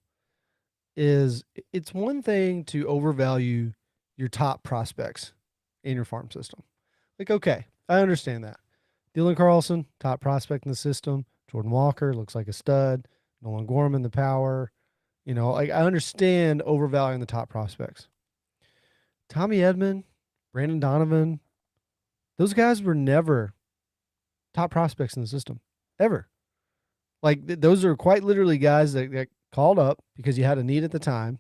is it's one thing to overvalue your top prospects in your farm system. Like, okay, I understand that. Dylan Carlson, top prospect in the system. Jordan Walker looks like a stud. Nolan Gorman, the power. I understand overvaluing the top prospects. Tommy Edman, Brandon Donovan, those guys were never top prospects in the system, ever. Like, those are quite literally guys that called up because you had a need at the time,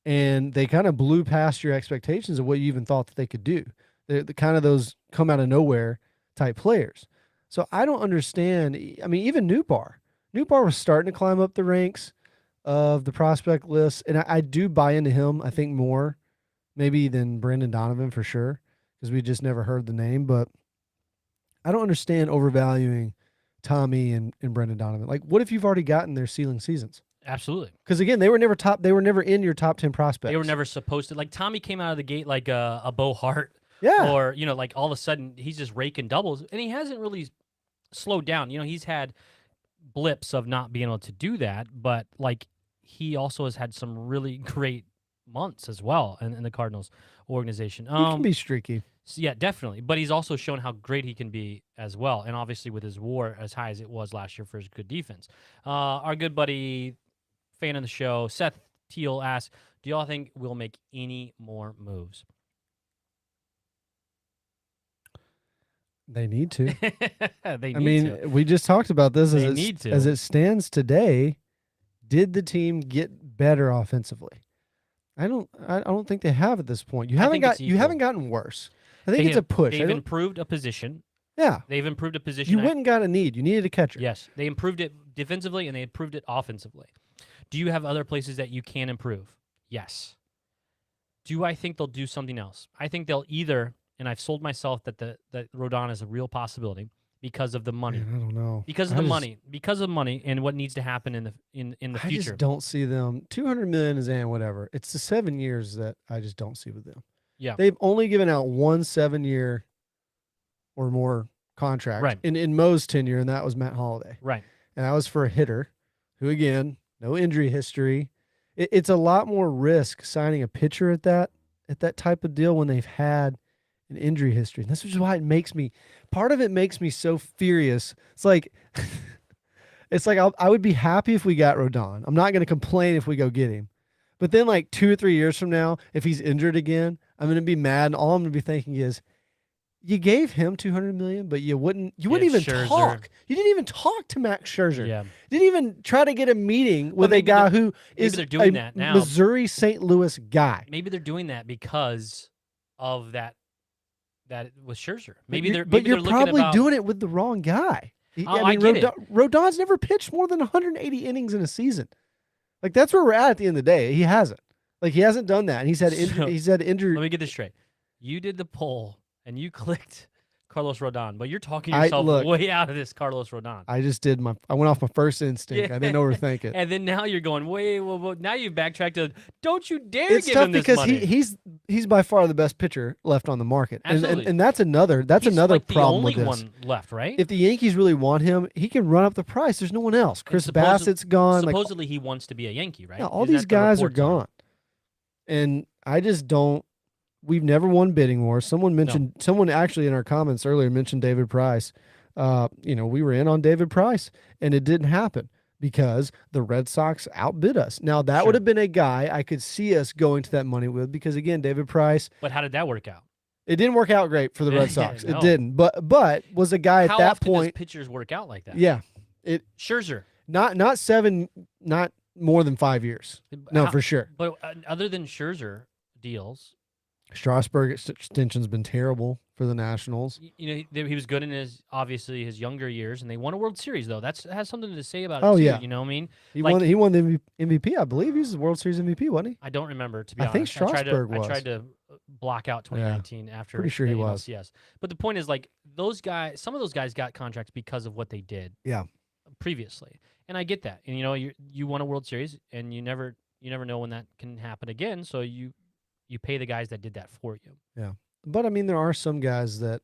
and they kind of blew past your expectations of what you even thought that they could do. They're the kind of those come out of nowhere type players. So I don't understand. I mean, even Newbar was starting to climb up the ranks of the prospect list, and I do buy into him, I think, more maybe than Brandon Donovan for sure, because we just never heard the name. But I don't understand overvaluing Tommy and Brandon Donovan. Like, what if you've already gotten their ceiling seasons? Absolutely. Because again, they were never in your top 10 prospects. They were never supposed to. Like, Tommy came out of the gate like a Bo Hart Yeah. Or, like all of a sudden he's just raking doubles, and he hasn't really slowed down. He's had blips of not being able to do that, but like he also has had some really great months as well in the Cardinals organization. He can be streaky. Yeah, definitely. But he's also shown how great he can be as well. And obviously with his WAR as high as it was last year for his good defense. Our good buddy, fan of the show, Seth Teal asks, do y'all think we'll make any more moves? They need to. They need to. We just talked about this They need to. as it stands today. Did the team get better offensively? I don't think they have at this point. You haven't gotten worse. I think it's a push. They've improved a position. Yeah. They've improved a position. You went and got a need. You needed a catcher. Yes. They improved it defensively and they improved it offensively. Do you have other places that you can improve? Yes. Do I think they'll do something else? I think they'll either, and I've sold myself that Rodon is a real possibility because of the money. Man, I don't know. Because of money and what needs to happen in the future. I just don't see them. $200 million is whatever. It's the 7 years that I just don't see with them. Yeah. They've only given out 1 7-year or more contract right. in Mo's tenure, and that was Matt Holliday. Right. And that was for a hitter who, again, no injury history. It's a lot more risk signing a pitcher at that type of deal when they've had an injury history. And this is why part of it makes me so furious. It's like I would be happy if we got Rodon. I'm not going to complain if we go get him. But then like 2 or 3 years from now, if he's injured again, I'm going to be mad. And all I'm going to be thinking is, you gave him $200 million, but you wouldn't even Scherzer. talk. You didn't even talk to Max Scherzer. Yeah. Didn't even try to get a meeting with a guy who is they're doing a that now. Missouri St. Louis guy. Maybe they're doing that because of that with Scherzer. But you're probably doing it with the wrong guy. I get it. Rodon's never pitched more than 180 innings in a season. Like that's where we're at the end of the day. He hasn't. Like he hasn't done that. And he's had injury. Let me get this straight. You did the poll and you clicked Carlos Rodon, but you're talking yourself way out of this Carlos Rodon. I just did I went off my first instinct. Yeah. I didn't overthink it. And then now you're going, well, now you've backtracked to, don't you dare it's give tough him this because money. he's by far the best pitcher left on the market. Absolutely. And that's another like problem with the this. only one left, right? If the Yankees really want him, he can run up the price. There's no one else. Chris Bassett's gone. Supposedly he wants to be a Yankee, right? Yeah, all these guys are gone. And I just don't. We've never won bidding wars. Someone actually in our comments earlier mentioned David Price. We were in on David Price, and it didn't happen because the Red Sox outbid us. Now, that would have been a guy I could see us going to that money with because, again, David Price. But how did that work out? It didn't work out great for the Red Sox. No. It didn't. But was a guy at that point. How often does pitchers work out like that? Yeah. Scherzer. Not more than 5 years. No, for sure. But other than Scherzer deals, Strasburg extension's been terrible for the Nationals. He was good in his younger years, and they won a World Series though. That has something to say about it. Oh too, yeah, you know what I mean. He won the MVP. I believe he's the World Series MVP, wasn't he? I don't remember, to be honest. I think Strasburg was. I tried to block out 2019 after. Pretty sure he was. Yes, but the point is, like those guys, some of those guys got contracts because of what they did. Yeah. Previously, and I get that. And you won a World Series, and you never know when that can happen again. So you pay the guys that did that for you. Yeah. But, I mean, there are some guys that,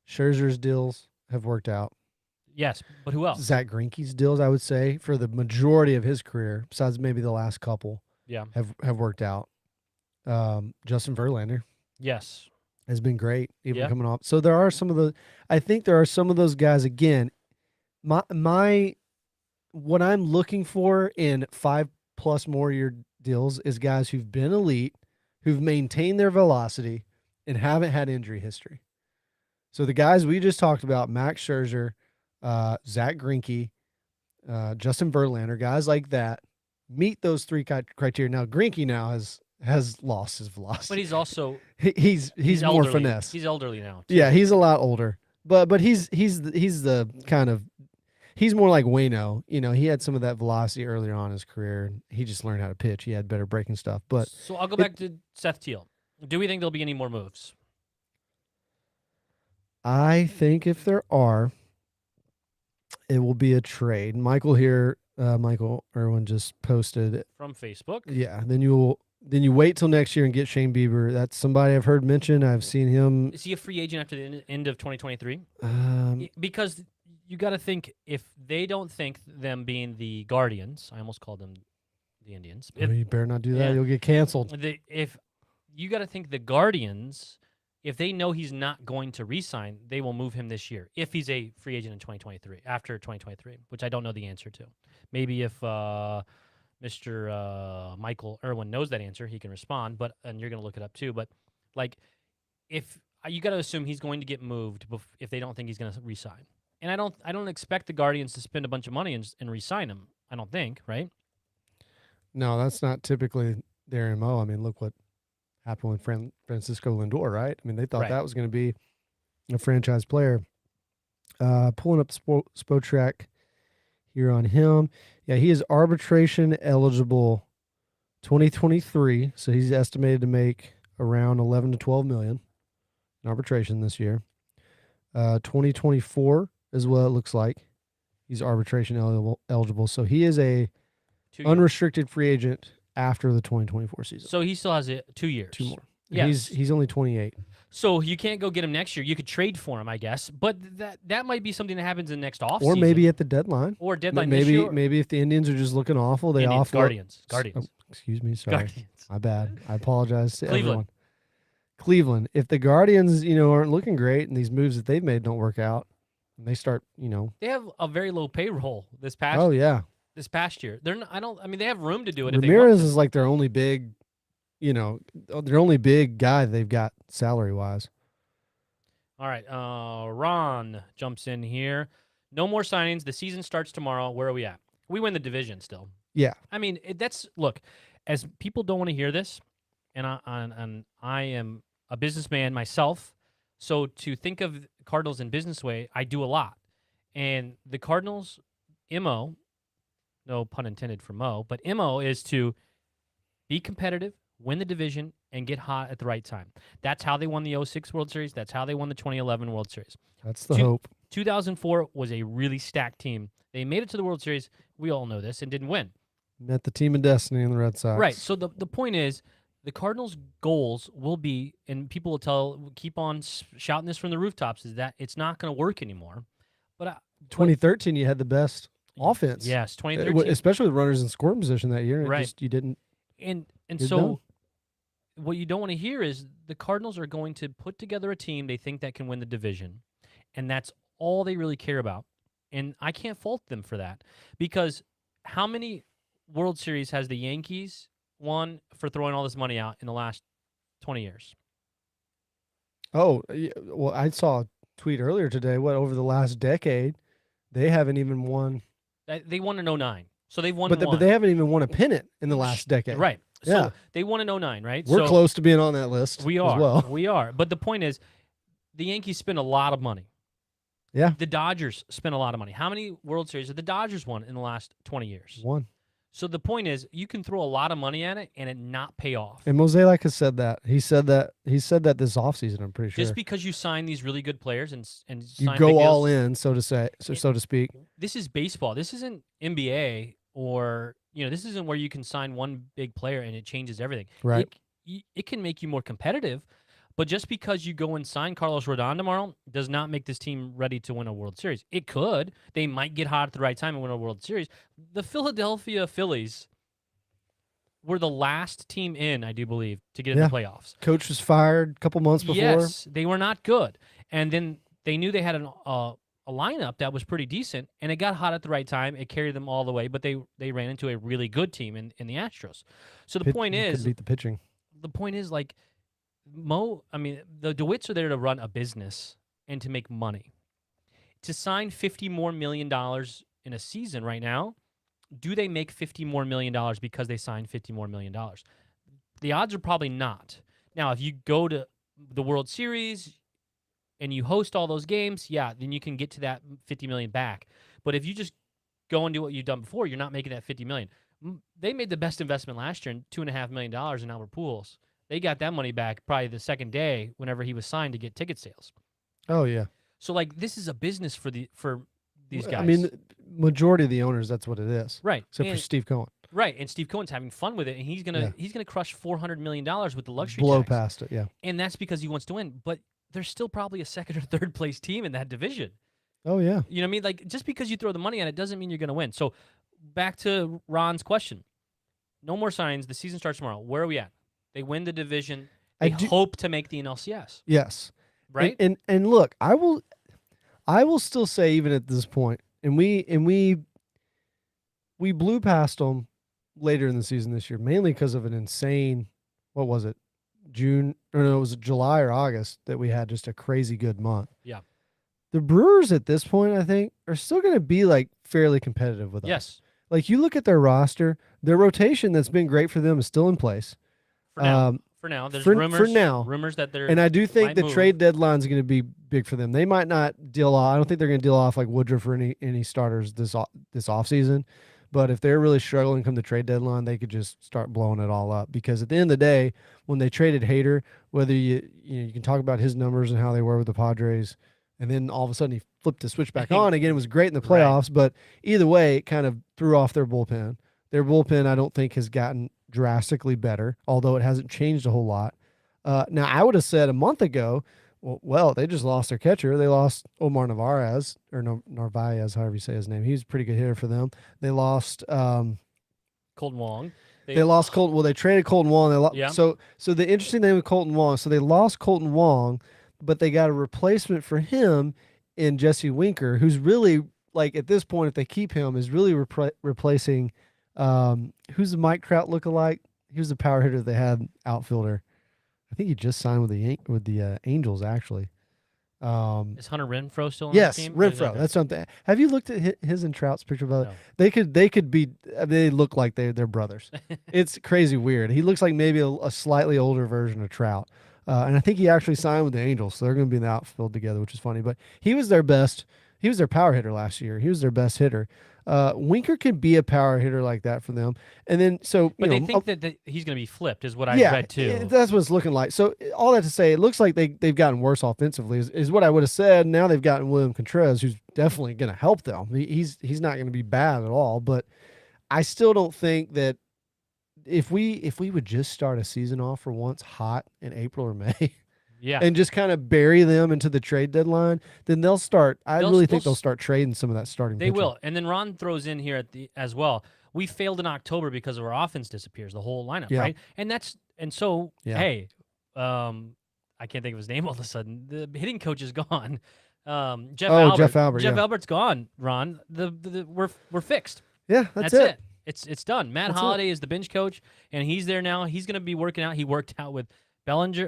Scherzer's deals have worked out. Yes, but who else? Zach Greinke's deals, I would say, for the majority of his career, besides maybe the last couple, have worked out. Justin Verlander. Yes. Has been great, coming off. So there are I think there are some of those guys, again, what I'm looking for in 5+ more year deals is guys who've been elite, who've maintained their velocity, and haven't had injury history. So the guys we just talked about, Max Scherzer, Zach Greinke, Justin Verlander, guys like that, meet those 3 criteria. Now Greinke now has lost his velocity, but he's also he's more elderly. finesse. He's elderly now, too. Yeah, he's a lot older, but he's the kind of. He's more like Waino. He had some of that velocity earlier on in his career. He just learned how to pitch. He had better breaking stuff. But so I'll go back to Seth Teal. Do we think there'll be any more moves? I think if there are, it will be a trade. Michael Irwin just posted from Facebook. Yeah. Then then you wait till next year and get Shane Bieber. That's somebody I've heard mentioned. I've seen him. Is he a free agent after the end of 2023? Um, Because you got to think, if they don't think them being the Guardians, I almost called them the Indians. you better not do that. yeah. You'll get canceled. If you got to think the Guardians, if they know he's not going to re-sign, they will move him this year if he's a free agent in 2023, after 2023, which I don't know the answer to. Maybe if Mr. Michael Irwin knows that answer, he can respond. And you're going to look it up too. But like, if you got to assume he's going to get moved if they don't think he's going to re-sign. And I don't expect the Guardians to spend a bunch of money and re-sign him. I don't think, right? No, that's not typically their MO. I mean, look what happened with Francisco Lindor, right? I mean, they thought Right. that was going to be a franchise player. Pulling up Spotrac here on him. Yeah, he is arbitration eligible 2023, so he's estimated to make around 11 to 12 million in arbitration this year. 2024 is what it looks like. He's arbitration eligible, so he is a 2 years. unrestricted free agent after the 2024 season. So he still has 2 years. 2 more. Yes. He's only 28. So you can't go get him next year. You could trade for him, I guess. But that might be something that happens in the next offseason. Or maybe at the deadline. Or deadline this year. Maybe if the Indians are just looking awful, they Indians, offer Guardians. Oh, excuse me, sorry. Guardians. My bad. I apologize to Cleveland. everyone. Cleveland. If the Guardians, aren't looking great and these moves that they've made don't work out, and they start, They have a very low payroll this past oh yeah. this past year. They're not, they have room to do it Ramirez if they is like their only big, their only big guy they've got salary wise. All right. Ron jumps in here. No more signings. The season starts tomorrow. Where are we at? We win the division still. Yeah. I mean, look, as people don't want to hear this, and I am a businessman myself, so to think of Cardinals in business way, I do a lot. And the Cardinals' MO, no pun intended for Mo, but MO is to be competitive, win the division, and get hot at the right time. That's how they won the 06 World Series. That's how they won the 2011 World Series. That's the hope. 2004 was a really stacked team. They made it to the World Series. We all know this, and didn't win. Met the team of destiny in the Red Sox. Right. So the point is, the Cardinals' goals will be, and people will keep on shouting this from the rooftops, is that it's not going to work anymore. But 2013, you had the best offense. Yes, 2013, especially with runners in scoring position that year. Right. You didn't. and You're so done. what you don't want to hear is the Cardinals are going to put together a team they think that can win the division, and that's all they really care about. And I can't fault them for that, because how many World Series has the Yankees won for throwing all this money out in the last 20 years? Oh, yeah, well, I saw a tweet earlier today. Over the last decade, they haven't even won. They won in 09. So they've won But one. they haven't even won a pennant in the last decade. Right. So Yeah. they won in 09, right? We're So close to being on that list. we are. as well. We are. But the point is, the Yankees spend a lot of money. Yeah. The Dodgers spend a lot of money. How many World Series have the Dodgers won in the last 20 years? One. So the point is, you can throw a lot of money at it and it not pay off. And Mosaic has said that. He said that this offseason, I'm pretty sure. Just because you sign these really good players and You sign go big all deals, in, so to speak. This is baseball. This isn't NBA, or this isn't where you can sign one big player and it changes everything. Right. It can make you more competitive, but just because you go and sign Carlos Rodon tomorrow does not make this team ready to win a World Series. It could. They might get hot at the right time and win a World Series. The Philadelphia Phillies were the last team in, I do believe, to get in the playoffs. Coach was fired a couple months before. Yes, they were not good. And then they knew they had a lineup that was pretty decent, and it got hot at the right time. It carried them all the way, but they ran into a really good team in the Astros. So the point is, could beat the pitching. the point is, like, the DeWitts are there to run a business and to make money. To sign $50 more million in a season right now, do they make $50 more million because they signed $50 more million? The odds are probably not. Now, if you go to the World Series and you host all those games, yeah, then you can get to that $50 million back. But if you just go and do what you've done before, you're not making that $50 million. They made the best investment last year in $2.5 million in Albert Pujols. They got that money back probably the second day whenever he was signed to get ticket sales. Oh yeah. So, like, this is a business for these guys. I mean, the majority of the owners, that's what it is. Right. Except for Steve Cohen. Right, and Steve Cohen's having fun with it, and he's gonna crush $400 million with the luxury Blow tax. past it, yeah. And that's because he wants to win. But there's still probably a second or third place team in that division. Oh yeah. You know what I mean? Like, just because you throw the money at it doesn't mean you're gonna win. So back to Ron's question. No more signs. The season starts tomorrow. Where are we at? They win the division. They hope to make the NLCS. Yes. Right? And look, I will still say, even at this point, and we blew past them later in the season this year, mainly because of an insane, what was it, June, or no, it was July or August that we had just a crazy good month. Yeah. The Brewers at this point, I think, are still going to be like fairly competitive with us. Yes. Like, you look at their roster, their rotation that's been great for them is still in place. For now. For now. There's for rumors. now. Rumors that they're. And I do think the move. trade deadline is going to be big for them. They might not deal off. I don't think they're going to deal off like Woodruff or any starters this offseason. But if they're really struggling come the trade deadline, they could just start blowing it all up. Because at the end of the day, when they traded Hader, whether you can talk about his numbers and how they were with the Padres, and then all of a sudden he flipped the switch back on again. It was great in the playoffs, but either way, it kind of threw off their bullpen. Their bullpen, I don't think, has gotten drastically better, although it hasn't changed a whole lot. Now, I would have said a month ago, well, they just lost their catcher. They lost Omar Narvaez, or Narvaez, however you say his name. He's a pretty good hitter for them. They lost Colton Wong. They lost Colton. Well, they traded Colton Wong. Yeah. So the interesting thing with Colton Wong, so they lost Colton Wong, but they got a replacement for him in Jesse Winker, who's really, like, at this point, if they keep him, is really replacing who's the Mike Trout lookalike? He was the power hitter they had, outfielder. I think he just signed with the Angels, actually. Is Hunter Renfroe still on yes, the team? Renfroe. That's something. Have you looked at his and Trout's picture? No. They could be. They look like they're brothers. It's crazy weird. He looks like maybe a slightly older version of Trout. And I think he actually signed with the Angels, so they're going to be in the outfield together, which is funny. But he was their power hitter last year. He was their best hitter. Winker could be a power hitter like that for them. And then, but they think that he's going to be flipped, is what I read too. That's what it's looking like. So all that to say, it looks like they've gotten worse offensively, is what I would have said. Now they've gotten William Contreras, who's definitely going to help them. He's not going to be bad at all. But I still don't think that if we would just start a season off for once hot in April or May, and just kind of bury them into the trade deadline, then they'll start. I really think they'll start trading some of that starting. They will, and then Ron throws in here as well. We failed in October because of our offense disappears, the whole lineup, right? And so hey, I can't think of his name all of a sudden. The hitting coach is gone. Jeff Albert. Jeff Albert. Jeff Albert's gone. Ron, we're fixed. Yeah, that's it. It's done. Matt Holliday is the bench coach, and he's there now. He's going to be working out. He worked out with Bellinger,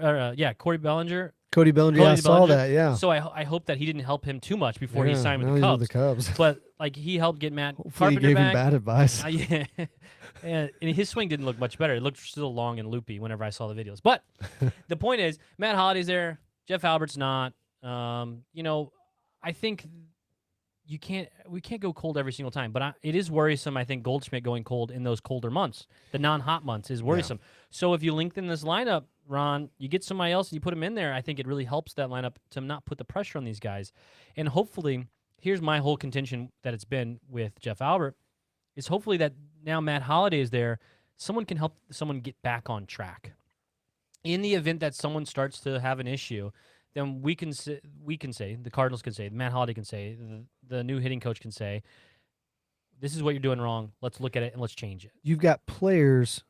Cody Bellinger. I saw that, yeah. So I hope that he didn't help him too much before he signed with the Cubs. But like, he helped get Matt Carpenter he gave back. him bad advice. Yeah. And his swing didn't look much better. It looked still long and loopy whenever I saw the videos. But the point is, Matt Holliday's there. Jeff Albert's not. I think we can't go cold every single time, but it is worrisome. I think Goldschmidt going cold in those colder months, the non-hot months, is worrisome. Yeah. So if you lengthen this lineup, Ron, you get somebody else and you put him in there, I think it really helps that lineup to not put the pressure on these guys. And hopefully, here's my whole contention that it's been with Jeff Albert, is hopefully that now Matt Holliday is there, someone can help someone get back on track. In the event that someone starts to have an issue, then we can say, the Cardinals can say, Matt Holliday can say, the new hitting coach can say, this is what you're doing wrong. Let's look at it and let's change it. You've got players.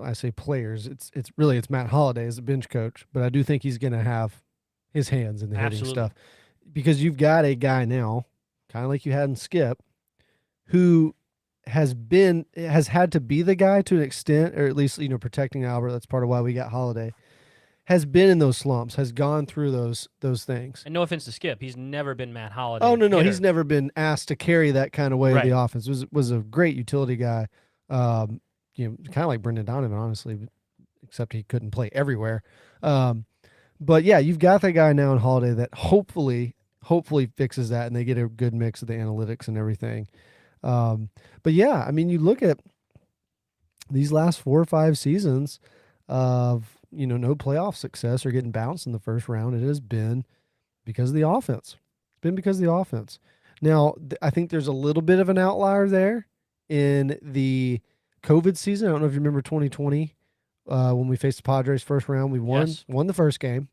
I say players. It's Matt Holliday as a bench coach, but I do think he's going to have his hands in the hitting stuff, because you've got a guy now, kind of like you had in Skip, who has had to be the guy to an extent, or at least protecting Albert. That's part of why we got Holliday. Has been in those slumps, has gone through those things. And no offense to Skip, he's never been Matt Holliday. Oh, no, hitter. He's never been asked to carry that kind of weight of the offense. Was a great utility guy, kind of like Brendan Donovan, honestly, except he couldn't play everywhere. But yeah, you've got that guy now in Holliday that hopefully fixes that, and they get a good mix of the analytics and everything. But yeah, I mean, you look at these last 4 or 5 seasons of no playoff success or getting bounced in the first round. It has been because of the offense. It's been because of the offense. Now, I think there's a little bit of an outlier there in the COVID season. I don't know if you remember 2020 when we faced the Padres first round. We won the first game.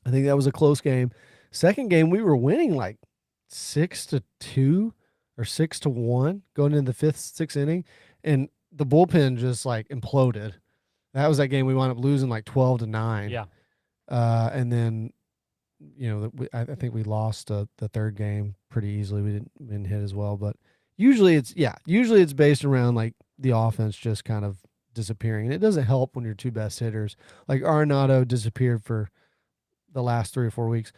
I think that was a close game. Second game, we were winning like 6-2 or 6-1 going into the sixth inning, and the bullpen just like imploded. That was that game we wound up losing like 12-9. Yeah. And then, I think we lost the third game pretty easily. We didn't hit as well, but usually it's based around like the offense just kind of disappearing. And it doesn't help when your two best hitters, like Arenado disappeared for the last 3 or 4 weeks.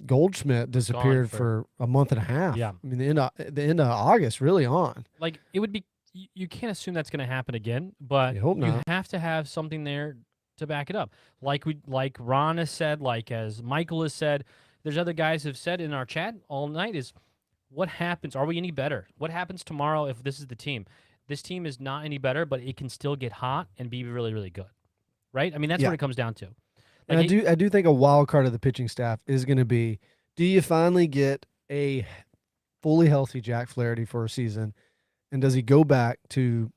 Goldschmidt disappeared for a month and a half. Yeah. I mean, the end of August really on. Like, it would be, you can't assume that's going to happen again, but You hope not. have to have something there to back it up. Like Ron has said, like as Michael has said, there's other guys have said in our chat all night is, what happens? Are we any better? What happens tomorrow if this is the team? This team is not any better, but it can still get hot and be really, really good, right? I mean, that's what it comes down to. And I do think a wild card of the pitching staff is going to be, do you finally get a fully healthy Jack Flaherty for a season, and does he go back to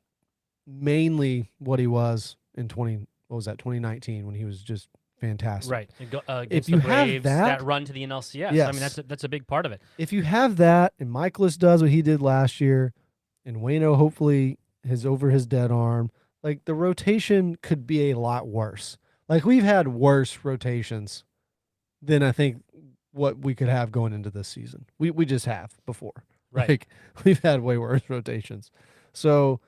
mainly what he was in 2019 when he was just fantastic? Right. And against If you the Braves, have that run to the NLCS. yes. I mean, that's a big part of it. If you have that, and Michaelis does what he did last year, and Waino hopefully is over his dead arm, like the rotation could be a lot worse. Like we've had worse rotations than I think what we could have going into this season. We just have before. Right. Like we've had way worse rotations. So,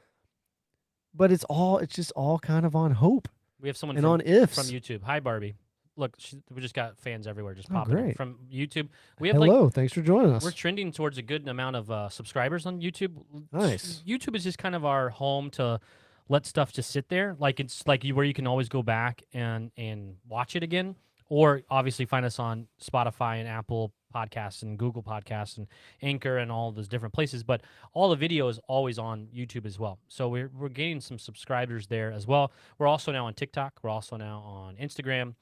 but it's just all kind of on hope We have someone and on ifs. from YouTube. Hi, Barbie. Look, we just got fans everywhere just Oh, popping in great. from YouTube. We have Hello, thanks for joining us. we're trending towards a good amount of subscribers on YouTube. Nice. YouTube is just kind of our home to let stuff just sit there. Like it's like where you can always go back and watch it again. Or obviously find us on Spotify and Apple Podcasts and Google Podcasts and Anchor and all those different places. But all the video is always on YouTube as well. So we're gaining some subscribers there as well. We're also now on TikTok. We're also now on Instagram.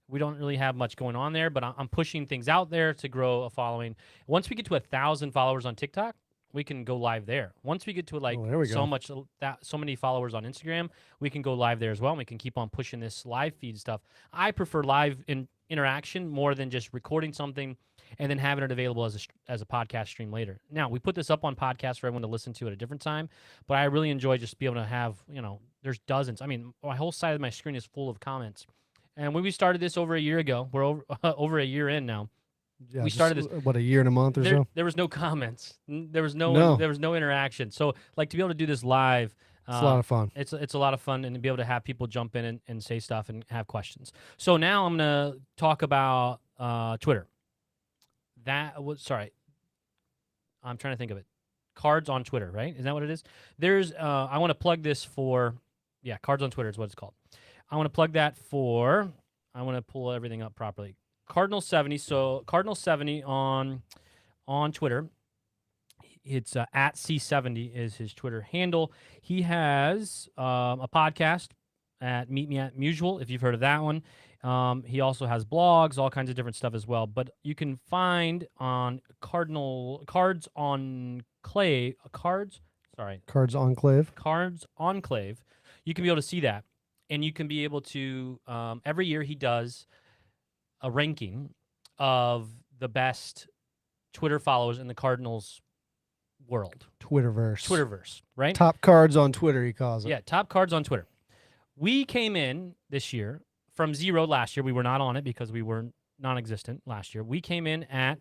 We don't really have much going on there, but I'm pushing things out there to grow a following. Once we get to 1,000 followers on TikTok, we can go live there. Once we get to there we go. so many followers on Instagram, we can go live there as well. And we can keep on pushing this live feed stuff. I prefer live interaction more than just recording something and then having it available as a podcast stream later. Now, we put this up on podcast for everyone to listen to at a different time, but I really enjoy just being able to have, there's dozens. I mean, my whole side of my screen is full of comments. And when we started this over a year ago, we're over a year in now. Yeah, we started this a year and a month or so. There was no comments. There was no interaction. So like to be able to do this live, It's a lot of fun. It's a lot of fun, and to be able to have people jump in and say stuff and have questions. So now I'm gonna talk about Twitter. I'm trying to think of it. Cards on Twitter, right? Is that what it is? There's I want to plug this for Cards on Twitter is what it's called. I want to plug that for. I want to pull everything up properly. Cardinal 70. So Cardinal 70 on Twitter. It's at C70 is his Twitter handle. He has a podcast at Meet Me at Mutual, if you've heard of that one. He also has blogs, all kinds of different stuff as well. But you can find on Cards Enclave. You can be able to see that. And you can be able to, every year he does a ranking of the best Twitter followers in the Cardinals world. Twitterverse, right? Top cards on Twitter, he calls it. Yeah, top cards on Twitter. We came in this year from 0 last year. We were not on it because we were non-existent last year. We came in at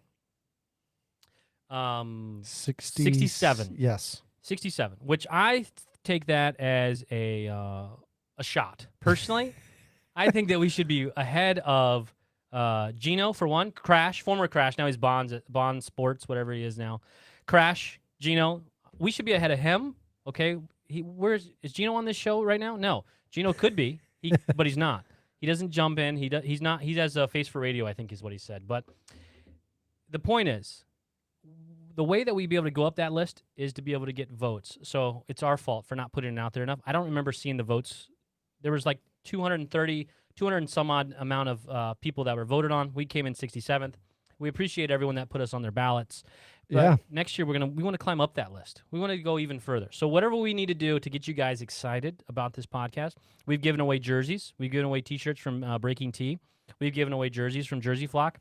67. Yes. 67, which I take that as a shot. Personally, I think that we should be ahead of Gino for one. Former Crash. Now he's Bond Sports, whatever he is now. Crash, Gino. We should be ahead of him. Okay, is Gino on this show right now? No, Gino could be, but he's not. He doesn't jump in. He's not. He has a face for radio, I think, is what he said. But the point is, the way that we'd be able to go up that list is to be able to get votes. So it's our fault for not putting it out there enough. I don't remember seeing the votes. There was like 200 and some odd amount of people that were voted on. We came in 67th. We appreciate everyone that put us on their ballots. Yeah. next year we want to climb up that list. We want to go even further. So whatever we need to do to get you guys excited about this podcast, we've given away jerseys. We've given away T-shirts from Breaking Tea. We've given away jerseys from Jersey Flock.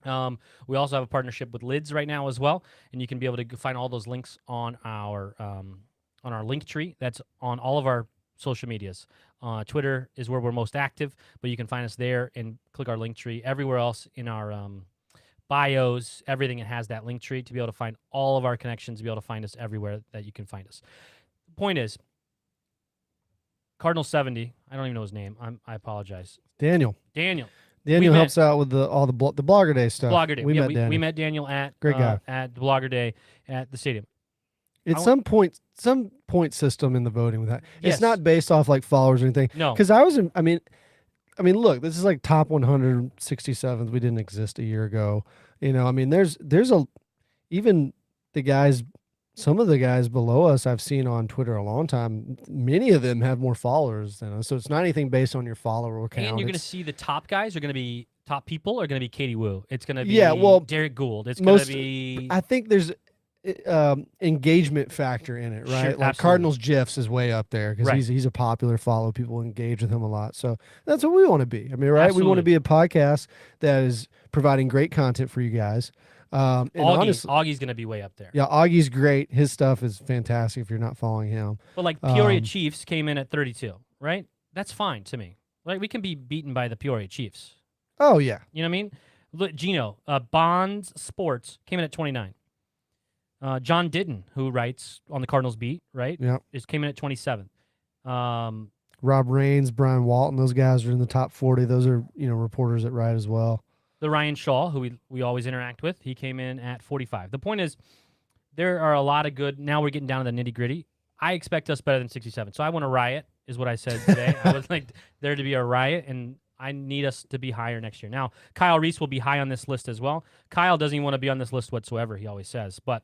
We also have a partnership with Lids right now as well, and you can be able to find all those links on our link tree. That's on all of our social medias. Twitter is where we're most active, but you can find us there and click our link tree. Everywhere else in our bios, everything, it has that link tree to be able to find all of our connections, to be able to find us everywhere that you can find us. The point is, Cardinal 70, I don't even know his name. I apologize. Daniel met- helps out with all the Blogger Day stuff. Blogger Day. We met we Daniel. met Daniel at Great guy. at Blogger Day at the stadium. It's some point system in the voting with that. Yes. It's not based off like followers or anything. No. Because I mean, look, this is like top 167th. We didn't exist a year ago. You know, I mean, there's even the guys, some of the guys below us I've seen on Twitter a long time. Many of them have more followers than us. So it's not anything based on your follower count. And you're going to see the top guys are going to be top people are going to be Katie Wu. It's going to be Derek Gould. It's going to be. I think there's engagement factor in it, right? Sure, like absolutely. Cardinals GIFs is way up there because Right. he's a popular follow. People engage with him a lot, so that's what we want to be. I mean, right? We Absolutely. want to be a podcast that is providing great content for you guys. And honestly, Augie's going to be way up there. yeah, Augie's great. His stuff is fantastic. If you're not following him, But like Peoria Chiefs came in at 32, right? That's fine to me. Like we can be beaten by the Peoria Chiefs. oh yeah, You know what I mean? Look, Gino, Bonds Sports came in at 29. John Ditton, who writes on the Cardinals beat, right? yeah. Came in at 27th. Rob Raines, Brian Walton, those guys are in the top 40. Those are reporters that write as well. The Ryan Shaw, who we always interact with, he came in at 45. The point is, there are a lot of good. Now we're getting down to the nitty gritty. I expect us better than 67. So I want a riot, is what I said today. I would like there to be a riot, and I need us to be higher next year. Now, Kyle Reese will be high on this list as well. Kyle doesn't even want to be on this list whatsoever, he always says. But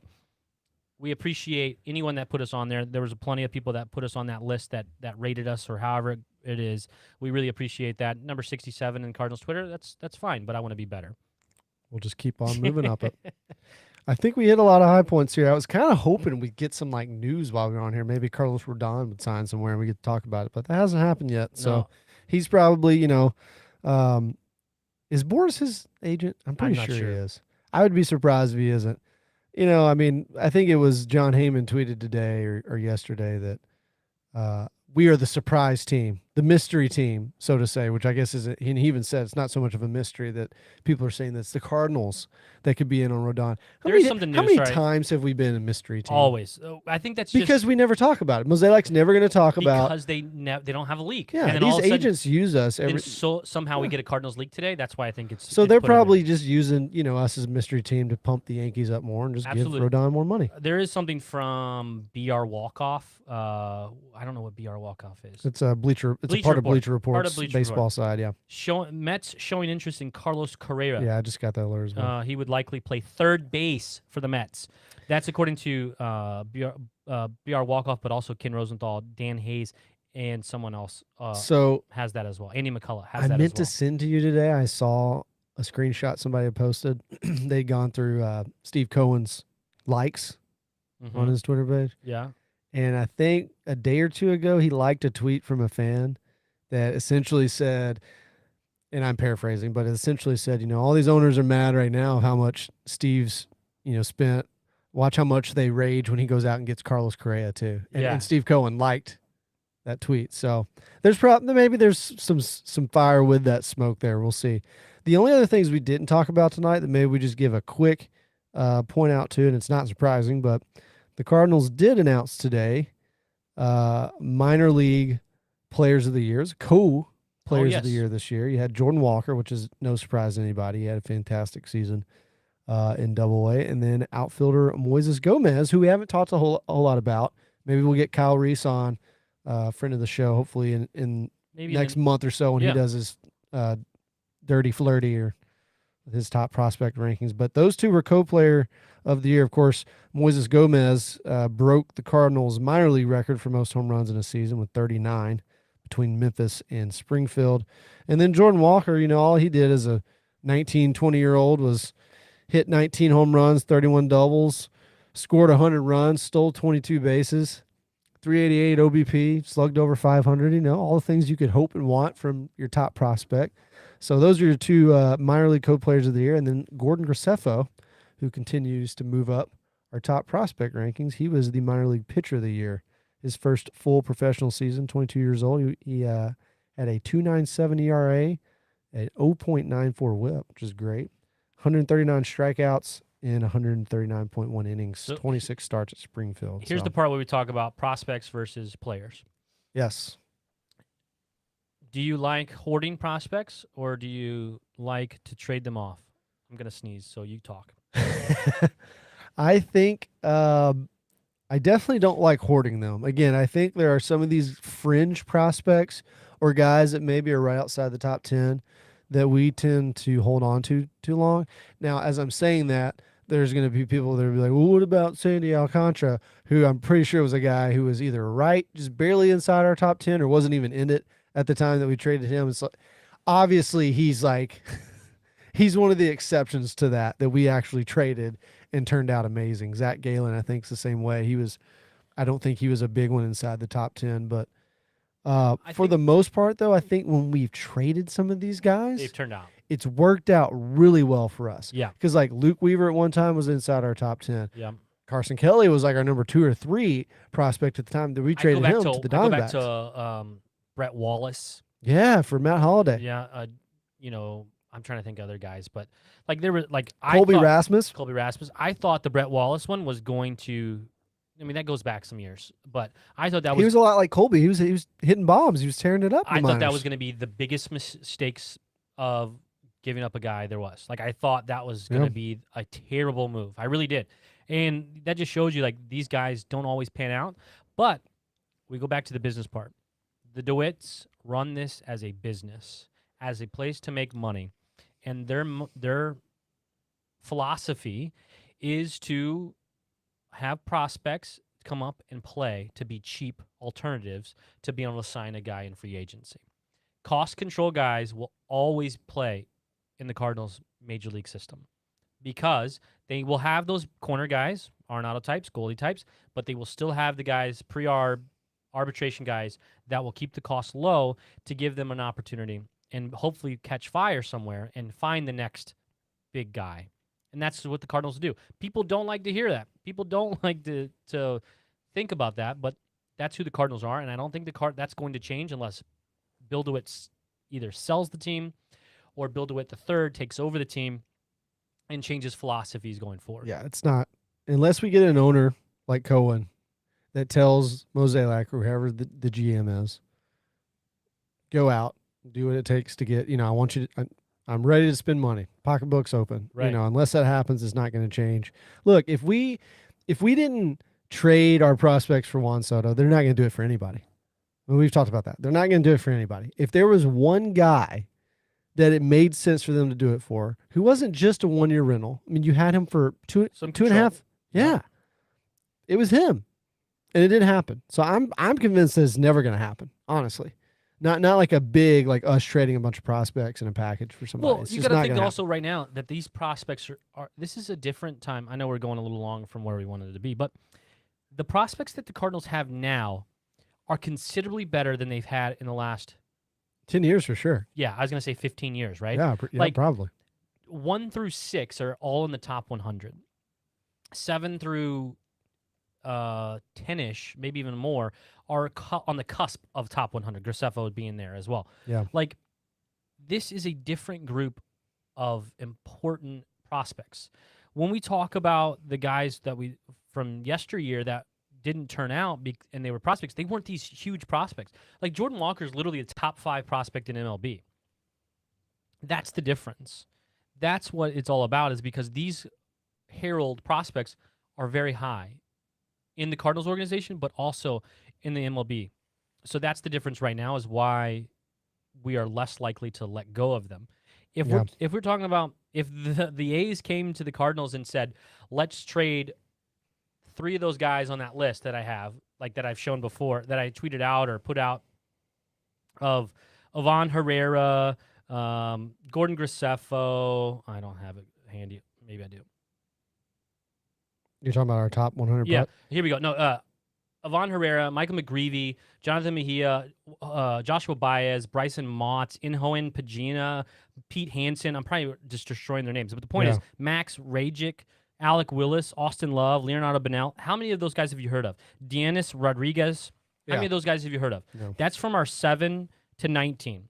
we appreciate anyone that put us on there. There was plenty of people that put us on that list that rated us or however it is. We really appreciate that. Number 67 in Cardinals Twitter, that's fine, but I want to be better. We'll just keep on moving up it. I think we hit a lot of high points here. I was kind of hoping we'd get some like news while we were on here. Maybe Carlos Rodon would sign somewhere and we could talk about it, but that hasn't happened yet. So No. he's probably, is Boris his agent? I'm pretty not sure he sure. is. I would be surprised if he isn't. I mean, I think it was John Heyman tweeted today or yesterday that we are the surprise team, the mystery team, so to say, which I guess is, and he even said it's not so much of a mystery that people are saying that's the Cardinals that could be in on Rodon. There is something How new, many sorry. times have we been a mystery team? Always. I think that's Because we never talk about it. Mosaic's never going to talk about. because they don't have a leak. Yeah, and then these all of a sudden, agents use us then every. somehow we get a Cardinals leak today. That's why I think it's So it's they're put in there. probably just using us as a mystery team to pump the Yankees up more and just Absolutely. give Rodon more money. There is something from BR Walkoff. I don't know what BR Walkoff is. It's a Bleacher. It's Bleacher a part of Report. Bleacher Report's Part of Bleacher baseball Report. side. Yeah, Mets showing interest in Carlos Correa. yeah. I just got that alert as well. He would likely play third base for the Mets. That's according to BR Walkoff, but also Ken Rosenthal, Dan Hayes, and someone else So has that as well. Andy McCullough has I that meant as well. to send to you today. I saw a screenshot somebody had posted. They'd gone through Steve Cohen's likes Mhm. on his Twitter page. Yeah. And I think a day or two ago, he liked a tweet from a fan that essentially said, and I'm paraphrasing, but it essentially said, all these owners are mad right now of how much Steve's, spent. Watch how much they rage when he goes out and gets Carlos Correa too. And, Yeah. and Steve Cohen liked that tweet. So maybe there's some fire with that smoke there. We'll see. The only other things we didn't talk about tonight that maybe we just give a quick point out to, and it's not surprising, but the Cardinals did announce today minor league players of the year, co-players of the yes. year this year. You had Jordan Walker, which is no surprise to anybody. He had a fantastic season in Double-A. And then outfielder Moises Gomez, who we haven't talked a whole lot about. Maybe we'll get Kyle Reese on, friend of the show, hopefully in Maybe next month or so when he does his Dirty Flirty or his top prospect rankings. But those two were co-player of the year. Of course, Moises Gomez broke the Cardinals' minor league record for most home runs in a season with 39 between Memphis and Springfield. And then Jordan Walker, all he did as a 19, 20-year-old was, hit 19 home runs, 31 doubles, scored 100 runs, stole 22 bases, 388 OBP, slugged over 500. All the things you could hope and want from your top prospect. So those are your two minor league co-players of the year. And then Gordon Graceffo, who continues to move up our top prospect rankings. He was the minor league pitcher of the year. His first full professional season, 22 years old. He had a 2.97 ERA, an 0.94 WHIP, which is great. 139 strikeouts in 139.1 innings, So 26 starts at Springfield. Here's the part where we talk about prospects versus players. Yes. Do you like hoarding prospects or do you like to trade them off? I'm going to sneeze, so you talk. I think I definitely don't like hoarding them. Again, I think there are some of these fringe prospects or guys that maybe are right outside the top 10 that we tend to hold on to too long. Now, as I'm saying that, there's going to be people that will be like, well, what about Sandy Alcantara, who I'm pretty sure was a guy who was either right, just barely inside our top 10, or wasn't even in it at the time that we traded him. It's like, obviously, he's like, he's one of the exceptions to that we actually traded and turned out amazing. Zach Galen, I think, is the same way. I don't think he was a big one inside the top 10, but for the most part, though, I think when we've traded some of these guys, They've turned out. It's worked out really well for us. Yeah. Because like Luke Weaver at one time was inside our top 10. Yeah. Carson Kelly was like our number 2 or 3 prospect at the time that we traded him to the Diamondbacks. I go back to Brett Wallace. Yeah, for Matt Holliday. Yeah. I'm trying to think of other guys, but like there were like Colby Rasmus. I thought the Brett Wallace one was going to. I mean, that goes back some years, but I thought He was a lot like Colby. He was hitting bombs. He was tearing it up. I thought that was going to be the biggest mistakes of giving up a guy there was. Like, I thought that was going to be a terrible move. I really did. And that just shows you, like, these guys don't always pan out. But we go back to the business part. The DeWitts run this as a business, as a place to make money. And their philosophy is to have prospects come up and play to be cheap alternatives to be able to sign a guy in free agency. Cost control guys will always play in the Cardinals' major league system because they will have those corner guys, Arenado types, Goldie types, but they will still have the guys, pre-arb, arbitration guys that will keep the cost low to give them an opportunity and hopefully catch fire somewhere and find the next big guy. And that's what the Cardinals do. People don't like to hear that. People don't like to think about that, but that's who the Cardinals are, and I don't think that's going to change unless Bill DeWitt either sells the team or Bill DeWitt III takes over the team and changes philosophies going forward. Yeah, it's not. Unless we get an owner like Cohen that tells Mozeliak or whoever the GM is, go out, do what it takes to get, I want you to, I'm ready to spend money. Pocketbook's open. Right. Unless that happens, it's not going to change. Look, if we didn't trade our prospects for Juan Soto, they're not going to do it for anybody. I mean, we've talked about that. They're not going to do it for anybody. If there was one guy that it made sense for them to do it for, who wasn't just a 1-year rental. I mean, you had him for two and a half. Yeah. It was him. And it didn't happen. So I'm convinced that it's never going to happen, honestly. Not like a big, like us trading a bunch of prospects in a package for somebody. Well, you got to think also right now that these prospects are this is a different time. I know we're going a little long from where we wanted to be, but the prospects that the Cardinals have now are considerably better than they've had in the last 10 years for sure. Yeah, I was going to say 15 years, right? Yeah, probably. 1 through 6 are all in the top 100. 7 through 10-ish, maybe even more, are on the cusp of top 100. Graceffo being there as well. Yeah. Like, this is a different group of important prospects. When we talk about the guys that we from yesteryear that didn't turn out and they were prospects, they weren't these huge prospects. Like, Jordan Walker is literally a top 5 prospect in MLB. That's the difference. That's what it's all about, is because these herald prospects are very high in the Cardinals organization, but also in the MLB. So that's the difference right now, is why we are less likely to let go of them. If we're talking about if the A's came to the Cardinals and said, let's trade 3 of those guys on that list that I have, like that I've shown before, that I tweeted out or put out, of Ivan Herrera, Gordon Graceffo, I don't have it handy. Maybe I do. You're talking about our top 100. Yeah, here we go. No, Avon Herrera, Michael McGreevy, Jonathan Mejia, Joshua Baez, Bryson Motts, Inhoen Pagina, Pete Hansen. I'm probably just destroying their names. But the point is, Max Rajic, Alec Willis, Austin Love, Leonardo Bennell. How many of those guys have you heard of? Deanis Rodriguez. How many of those guys have you heard of? No. That's from our 7 to 19.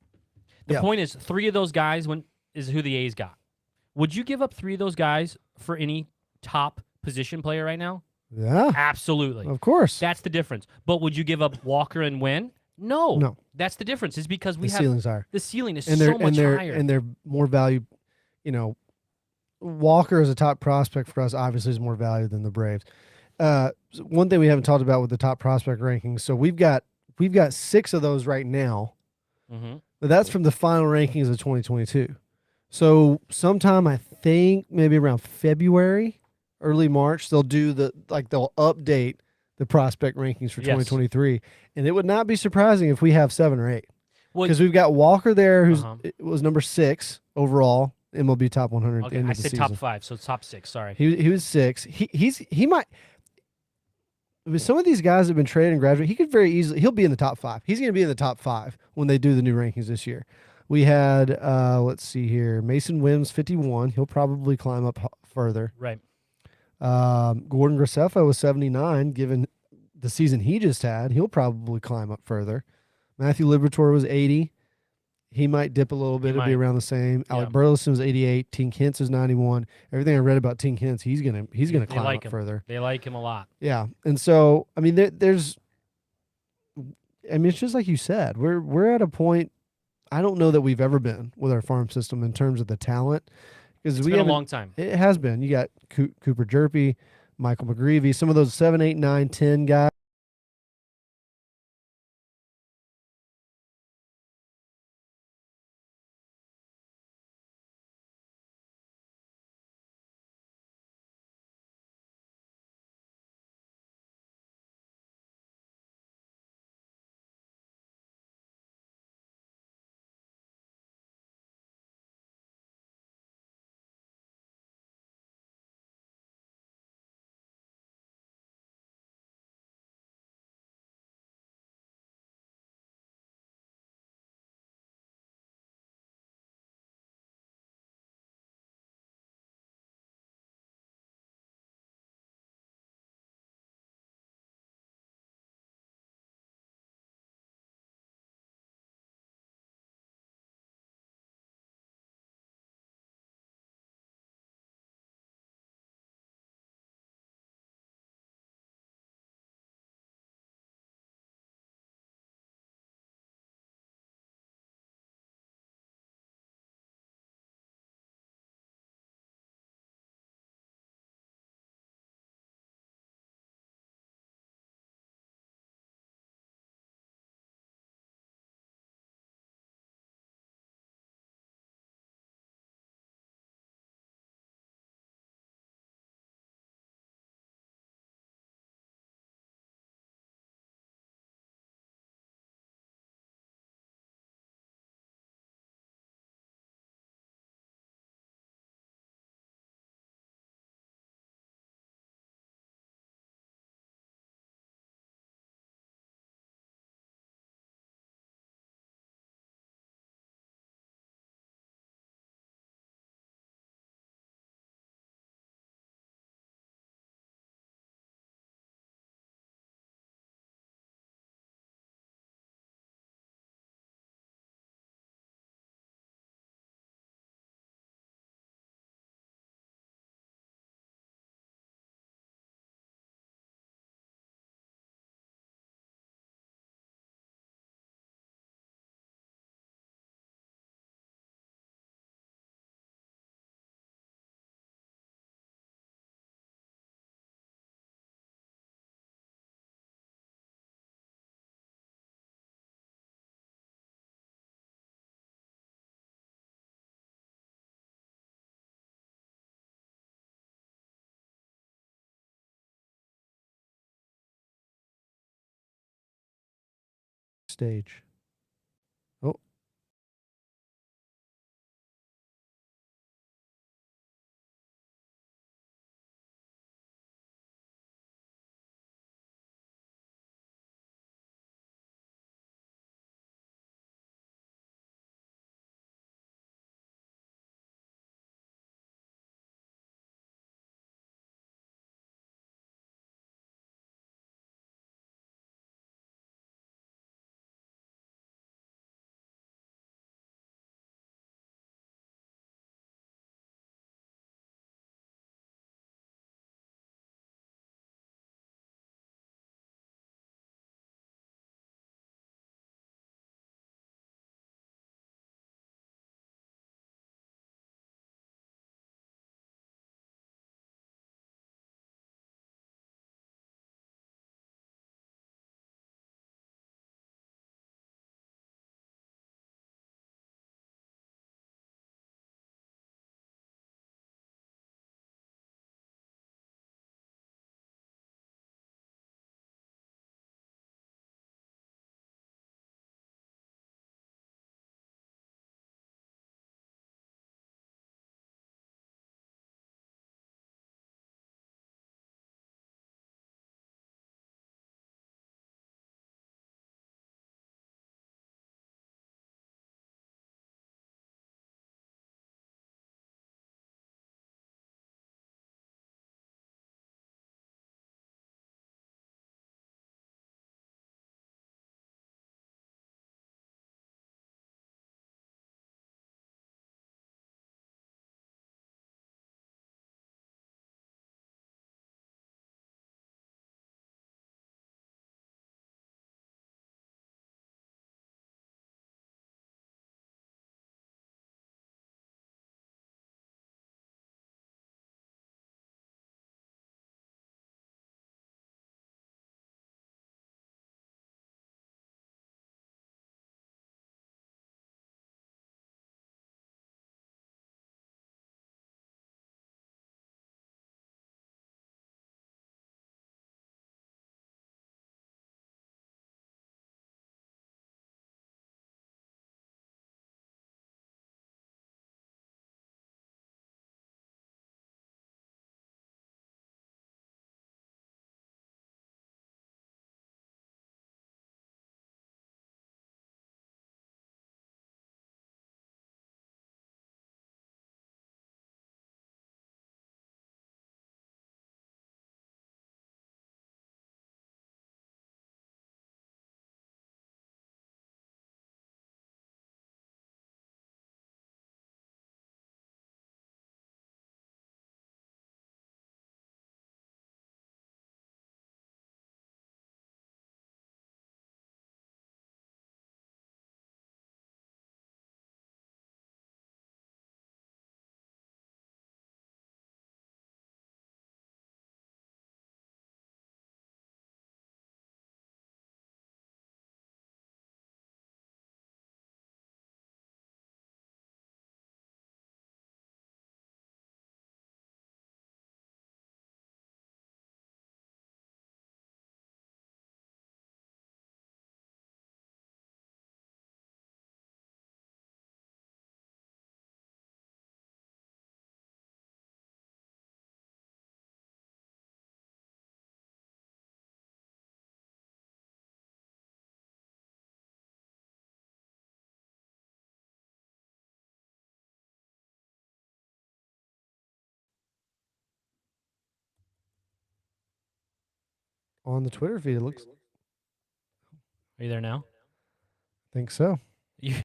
The point is, 3 of those guys is who the A's got. Would you give up 3 of those guys for any top position player right now? Yeah. Absolutely. Of course. That's the difference. But would you give up Walker and Wynn? No. No. That's the difference. Is because the ceiling's higher. The ceiling is and so much higher. And they're more value. You know, Walker as a top prospect for us obviously is more value than the Braves. One thing we haven't talked about with the top prospect rankings. So we've got 6 of those right now. Mm-hmm. But that's from the final rankings of 2022. So sometime I think maybe around February, early March, they'll update the prospect rankings for 2023. And it would not be surprising if we have 7 or 8. Because we've got Walker there, who was number 6 overall, MLB top 100 at the end of the season. Top 5, so top 6. Sorry, he was 6. He might. With some of these guys that have been traded and graduated, he could very easily. He'll be in the top 5. He's going to be in the top 5 when they do the new rankings this year. We had let's see here, Mason Wims 51. He'll probably climb up further. Right. Gordon Graceffa was 79. Given the season he just had, he'll probably climb up further. Matthew Liberatore was 80. He might dip a little bit. It'll be around the same. Yeah. Alec Burleson was 88. Tink Hintz is 91. Everything I read about Tink Hintz, he's gonna climb up further. They like him a lot. Yeah, and so I mean, there's. I mean, it's just like you said. We're at a point. I don't know that we've ever been with our farm system in terms of the talent, because it's been a long time. It has been. You got Cooper Jerpy, Michael McGreevy, some of those 7, 8, 9, 10 guys. Stage. Oh. on the Twitter feed. It looks. Are you there now? Think so. You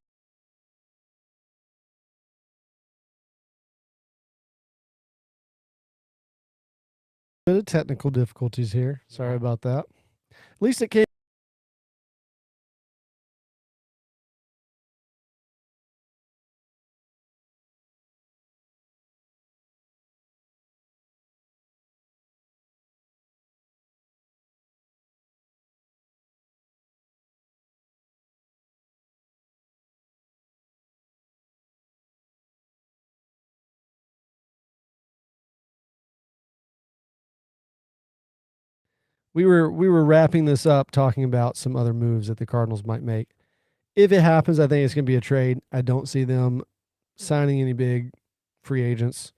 Bit of technical difficulties here. Sorry about that. At least it came. We were wrapping this up talking about some other moves that the Cardinals might make. If it happens, I think it's going to be a trade. I don't see them signing any big free agents.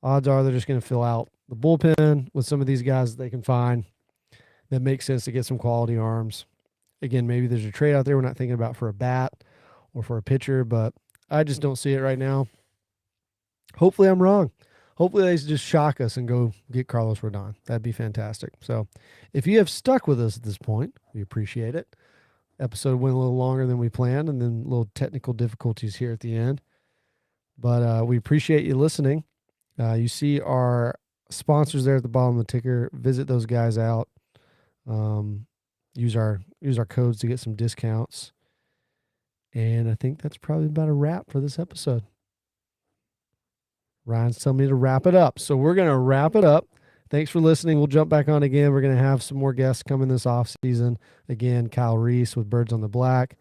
Odds are they're just going to fill out the bullpen with some of these guys that they can find that makes sense to get some quality arms. Again, maybe there's a trade out there we're not thinking about for a bat or for a pitcher, but I just don't see it right now. Hopefully I'm wrong. Hopefully they just shock us and go get Carlos Rodon. That'd be fantastic. So if you have stuck with us at this point, we appreciate it. Episode went a little longer than we planned, and then little technical difficulties here at the end. But we appreciate you listening. You see our sponsors there at the bottom of the ticker. Visit those guys out. Use our codes to get some discounts. And I think that's probably about a wrap for this episode. Ryan's telling me to wrap it up. So we're going to wrap it up. Thanks for listening. We'll jump back on again. We're going to have some more guests coming this off season. Again, Kyle Reese with Birds on the Black.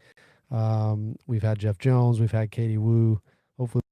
We've had Jeff Jones. We've had Katie Wu. Hopefully